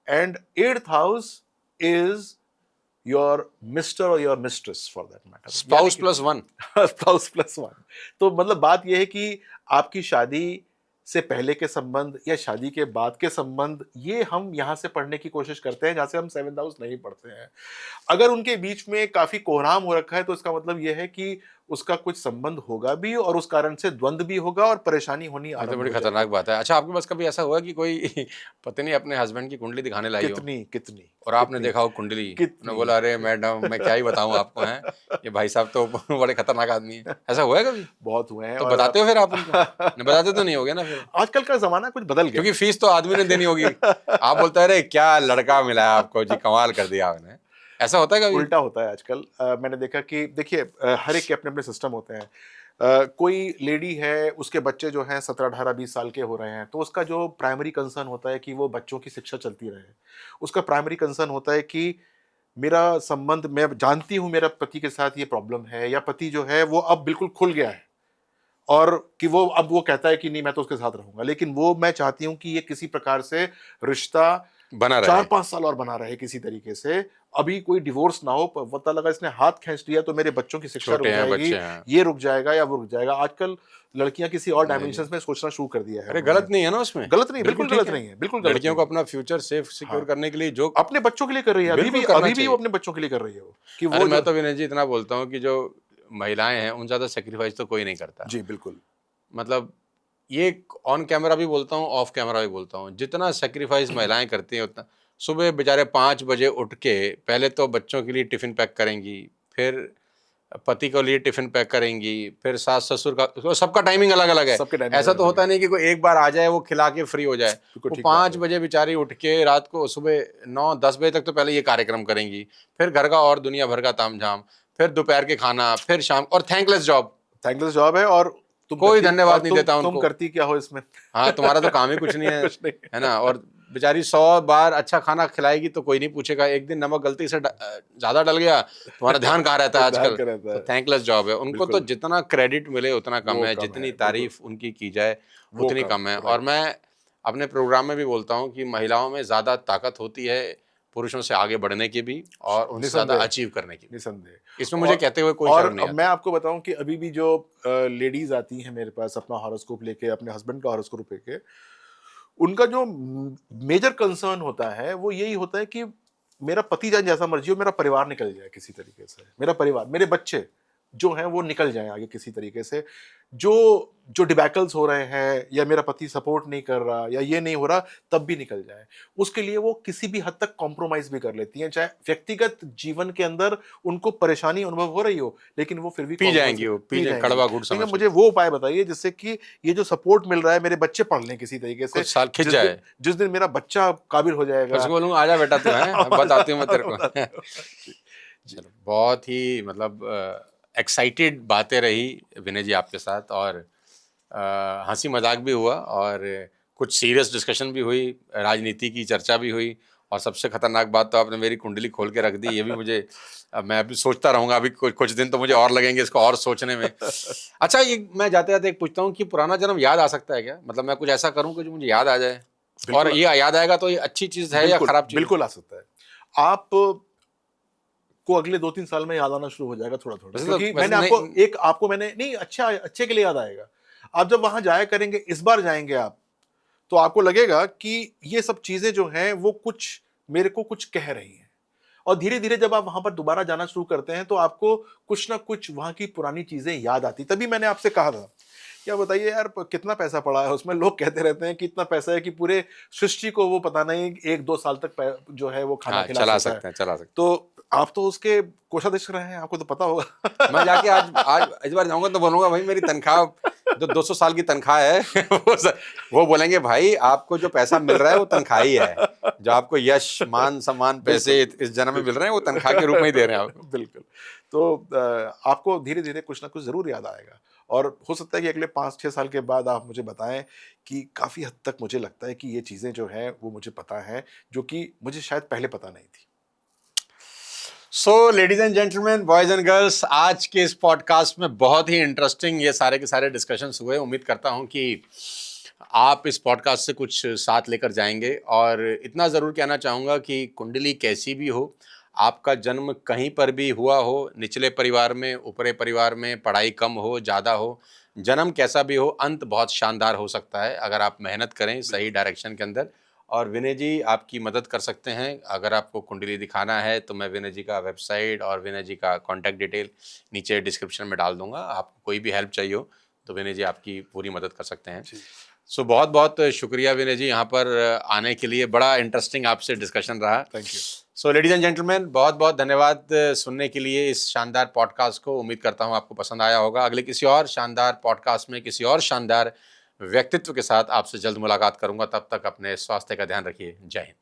and 8th house is your mister और your mistress for that matter. Spouse +1। Spouse +1। तो मतलब बात यह है कि आपकी शादी से पहले के संबंध या शादी के बाद के संबंध, ये हम यहां से पढ़ने की कोशिश करते हैं जहां से हम 7th हाउस नहीं पढ़ते हैं। अगर उनके बीच में काफी कोहराम हो रखा है तो इसका मतलब यह है कि उसका कुछ संबंध होगा भी और उस कारण से द्वंद्व भी होगा और परेशानी होनी तो आरंभ बड़ी हो जाएगी। खतरनाक बात है। अच्छा, आपके पास कभी ऐसा हुआ कि कोई पत्नी अपने हस्बैंड की कुंडली दिखाने लाई हो कितनी कितनी और आपने कितनी देखा हो कुंडली, कितनी उन्होंने बोला अरे मैडम मैं क्या ही बताऊं आपको, हैं ये भाई साहब तो बड़े खतरनाक आदमी है, ऐसा हुआ है कभी? बहुत हुए हैं। तो और बताते हो फिर आप उनको? नहीं बताते तो नहीं होगे ना फिर, आजकल का जमाना कुछ बदल गया क्योंकि फीस तो आदमी ने देनी होगी। आप बोलते हैं अरे क्या लड़का मिला है आपको जी, कमाल कर दिया आपने। ऐसा होता है कभी? उल्टा होता है आजकल। मैंने देखा कि देखिए, हर एक के अपने अपने सिस्टम होते हैं। कोई लेडी है, उसके बच्चे जो हैं 17 18 20 साल के हो रहे हैं, तो उसका जो प्राइमरी कंसर्न होता है कि वो बच्चों की शिक्षा चलती रहे। उसका प्राइमरी कंसर्न होता है कि मेरा संबंध, मैं जानती हूँ मेरा पति के साथ ये प्रॉब्लम है, या पति जो है वो अब बिल्कुल खुल गया है और कि वो अब वो कहता है कि नहीं मैं तो उसके साथ रहूंगा, लेकिन वो मैं चाहती हूँ कि ये किसी प्रकार से रिश्ता बना रहे। 4-5 साल और बना रहे किसी तरीके से। अभी कोई डिवोर्स ना हो, पता लगा इसने हाथ खींच लिया तो मेरे बच्चों की शिक्षा रुक छोटे हैं जाएगी, बच्चे हैं। ये रुक जाएगा या वो रुक जाएगा। आजकल लड़कियां किसी और नहीं, डायमेंशंस में सोचना शुरू कर दिया है अरे उन्होंने। गलत नहीं है ना उसमें, गलत नहीं, बिल्कुल ठीक गलत नहीं है, बिल्कुल गलत लड़कियों नहीं को है। अपना फ्यूचर सेफ सिक्योर हाँ। करने के लिए जो अपने बच्चों के लिए कर रही है, बिल्कुल करना अभी भी वो चाहिए। अपने बच्चों के लिए कर रही है वो, कि अरे वो मैं जो तो विनय जी इतना बोलता हूँ कि जो महिलाएं हैं उन ज्यादा सेक्रीफाइस तो कोई नहीं करता। जी बिल्कुल। मतलब ये ऑन कैमरा भी बोलता हूँ, ऑफ कैमरा भी बोलता हूँ, जितना सेक्रीफाइस महिलाएं करती हैं उतना। सुबह बेचारे 5 बजे उठ के पहले तो बच्चों के लिए टिफिन पैक करेंगी, फिर पति के लिए टिफिन पैक करेंगी, फिर सास ससुर का, तो सबका टाइमिंग अलग अलग है। सबके टाइमिंग ऐसा अलग तो अलग होता है। नहीं कि कोई एक बार आ जाए वो खिला के फ्री हो जाए। बिल्कुल वो ठीक बात 5 है। बजे बेचारी उठ के रात को सुबह 9-10 बजे तक तो पहले ये कार्यक्रम करेंगी, फिर घर का और दुनिया भर का तामझाम, फिर दोपहर के खाना, फिर शाम, और थैंकलेस जॉब। थैंकलेस जॉब है, और तुम कोई करती, धन्यवाद और नहीं देता तुम उनको। करती क्या हो इसमें? हाँ, तुम्हारा तो काम ही कुछ नहीं है, कुछ नहीं। है ना। और बेचारी 100 बार अच्छा खाना खिलाएगी तो कोई नहीं पूछेगा, एक दिन नमक गलती से ज्यादा डल गया, तुम्हारा ध्यान कहाँ रहता है ध्यान आजकल। कहाँ रहता तो है। थैंकलेस जॉब है उनको, तो बिल्कुल। जितना क्रेडिट मिले उतना कम वो है, कम जितनी है, तारीफ उनकी की जाए वो उतनी कम, कम है। राइट। और मैं अपने प्रोग्राम में भी बोलता हूँ कि महिलाओं में ज्यादा ताकत होती है पुरुषों से आगे बढ़ने की भी, और उनसे ज्यादा निसंदेह। अचीव करने की भी। निसंदेह। इसमें मुझे और- कहते हुए कोई और शर्म नहीं अब मैं आती। आपको बताऊं कि अभी भी जो लेडीज आती हैं मेरे पास अपना हॉरोस्कोप लेके, अपने हस्बैंड का हॉरोस्कोप लेके, उनका जो मेजर कंसर्न होता है वो यही होता है कि मेरा पति जाए जैसा मर्जी हो, मेरा परिवार निकल जाए किसी तरीके से, मेरा परिवार, मेरे बच्चे जो हैं वो निकल जाएं आगे किसी तरीके से। जो जो डिबैकल्स हो रहे हैं, या मेरा पति सपोर्ट नहीं कर रहा, या ये नहीं हो रहा, तब भी निकल जाए। उसके लिए वो किसी भी हद तक कॉम्प्रोमाइज भी कर लेती हैं, चाहे व्यक्तिगत जीवन के अंदर उनको परेशानी अनुभव हो रही हो, लेकिन वो फिर भी पी compromise जाएंगी, वो पी जाएंगी, कड़वा घूंट समझ लेकिन के। मुझे वो उपाय बताइए जिससे कि ये जो सपोर्ट मिल रहा है, मेरे बच्चे पढ़ लें किसी तरीके से, कुछ साल खिंच जिस जाए। दिन जिस दिन मेरा बच्चा काबिल हो जाएगा। उसको बोलूंगा आजा बेटा तू है, बताती हूँ मैं तेरे को। जी। चलो, बहुत ही मतलब एक्साइटेड बातें रही विनय जी आपके साथ, और हंसी मजाक भी हुआ, और कुछ सीरियस डिस्कशन भी हुई, राजनीति की चर्चा भी हुई, और सबसे खतरनाक बात तो आपने मेरी कुंडली खोल के रख दी। ये भी मुझे, मैं अभी सोचता रहूंगा, अभी कुछ दिन तो मुझे और लगेंगे इसको और सोचने में। अच्छा, ये मैं जाते जाते एक पूछता हूँ कि पुराना जन्म याद आ सकता है क्या? मतलब मैं कुछ ऐसा करूँ कि जो मुझे याद आ जाए, और बिल्कुल। ये याद आएगा तो ये अच्छी चीज है या बिल्कुल, खराब चीज? बिल्कुल आ सकता है। आप को अगले 2-3 साल में याद आना शुरू हो जाएगा थोड़ा थोड़ा, वैसे तो- क्योंकि वैसे मैंने आपको मैंने नहीं, अच्छे के लिए याद आएगा। आप जब वहां जाया करेंगे, इस बार जाएंगे आप, तो आपको लगेगा कि ये सब चीजें जो हैं वो कुछ मेरे को कुछ कह रही हैं। और धीरे धीरे जब आप वहां पर दोबारा जाना शुरू करते हैं तो आपको कुछ ना कुछ वहां की पुरानी चीजें याद आती। तभी मैंने आपसे कहा था, क्या बताइए यार कितना पैसा पड़ा है उसमें। लोग कहते रहते हैं कि इतना पैसा है कि पूरे सृष्टि को वो पता नहीं 1-2 साल तक जो है वो खाना हाँ, खिला चला सकता है। सकते हैं, चला सकते तो आप तो उसके कोषाध्यक्ष रहे हैं, आपको तो पता होगा। हैं। मैं जाके आज इस बार जाऊंगा तो बोलूंगा भाई मेरी तनख्वाह जो 200 साल की तनख्वाह है वो बोलेंगे भाई आपको जो पैसा मिल रहा है वो तनख्वाह ही है, जो आपको यश मान सम्मान पैसे इस जन्म में मिल रहे हैं वो तनख्वाह के रूप में ही दे रहे हैं आप। बिल्कुल। तो आपको धीरे धीरे कुछ ना कुछ जरूर याद आएगा, और हो सकता है कि अगले 5-6 साल के बाद आप मुझे बताएं कि काफी हद तक मुझे लगता है कि ये चीजें जो हैं वो मुझे पता है, जो कि मुझे शायद पहले पता नहीं थी। So ladies and gentleman, boys and girls, आज के इस पॉडकास्ट में बहुत ही इंटरेस्टिंग ये सारे के सारे डिस्कशंस हुए। उम्मीद करता हूं कि आप इस पॉडकास्ट से कुछ साथ लेकर जाएंगे, और इतना ज़रूर कहना चाहूँगा कि कुंडली कैसी भी हो, आपका जन्म कहीं पर भी हुआ हो, निचले परिवार में, ऊपरे परिवार में, पढ़ाई कम हो ज़्यादा हो, जन्म कैसा भी हो, अंत बहुत शानदार हो सकता है अगर आप मेहनत करें सही डायरेक्शन के अंदर। और विनय जी आपकी मदद कर सकते हैं। अगर आपको कुंडली दिखाना है तो मैं विनय जी का वेबसाइट और विनय जी का कॉन्टैक्ट डिटेल नीचे डिस्क्रिप्शन में डाल दूंगा। आपको कोई भी हेल्प चाहिए हो तो विनय जी आपकी पूरी मदद कर सकते हैं। सो बहुत बहुत शुक्रिया विनय जी यहाँ पर आने के लिए, बड़ा इंटरेस्टिंग आपसे डिस्कशन रहा। Thank you. So ladies and gentleman, बहुत बहुत धन्यवाद सुनने के लिए इस शानदार पॉडकास्ट को। उम्मीद करता हूँ आपको पसंद आया होगा। अगले किसी और शानदार पॉडकास्ट में किसी और शानदार व्यक्तित्व के साथ आपसे जल्द मुलाकात करूंगा। तब तक अपने स्वास्थ्य का ध्यान रखिए। जय हिंद।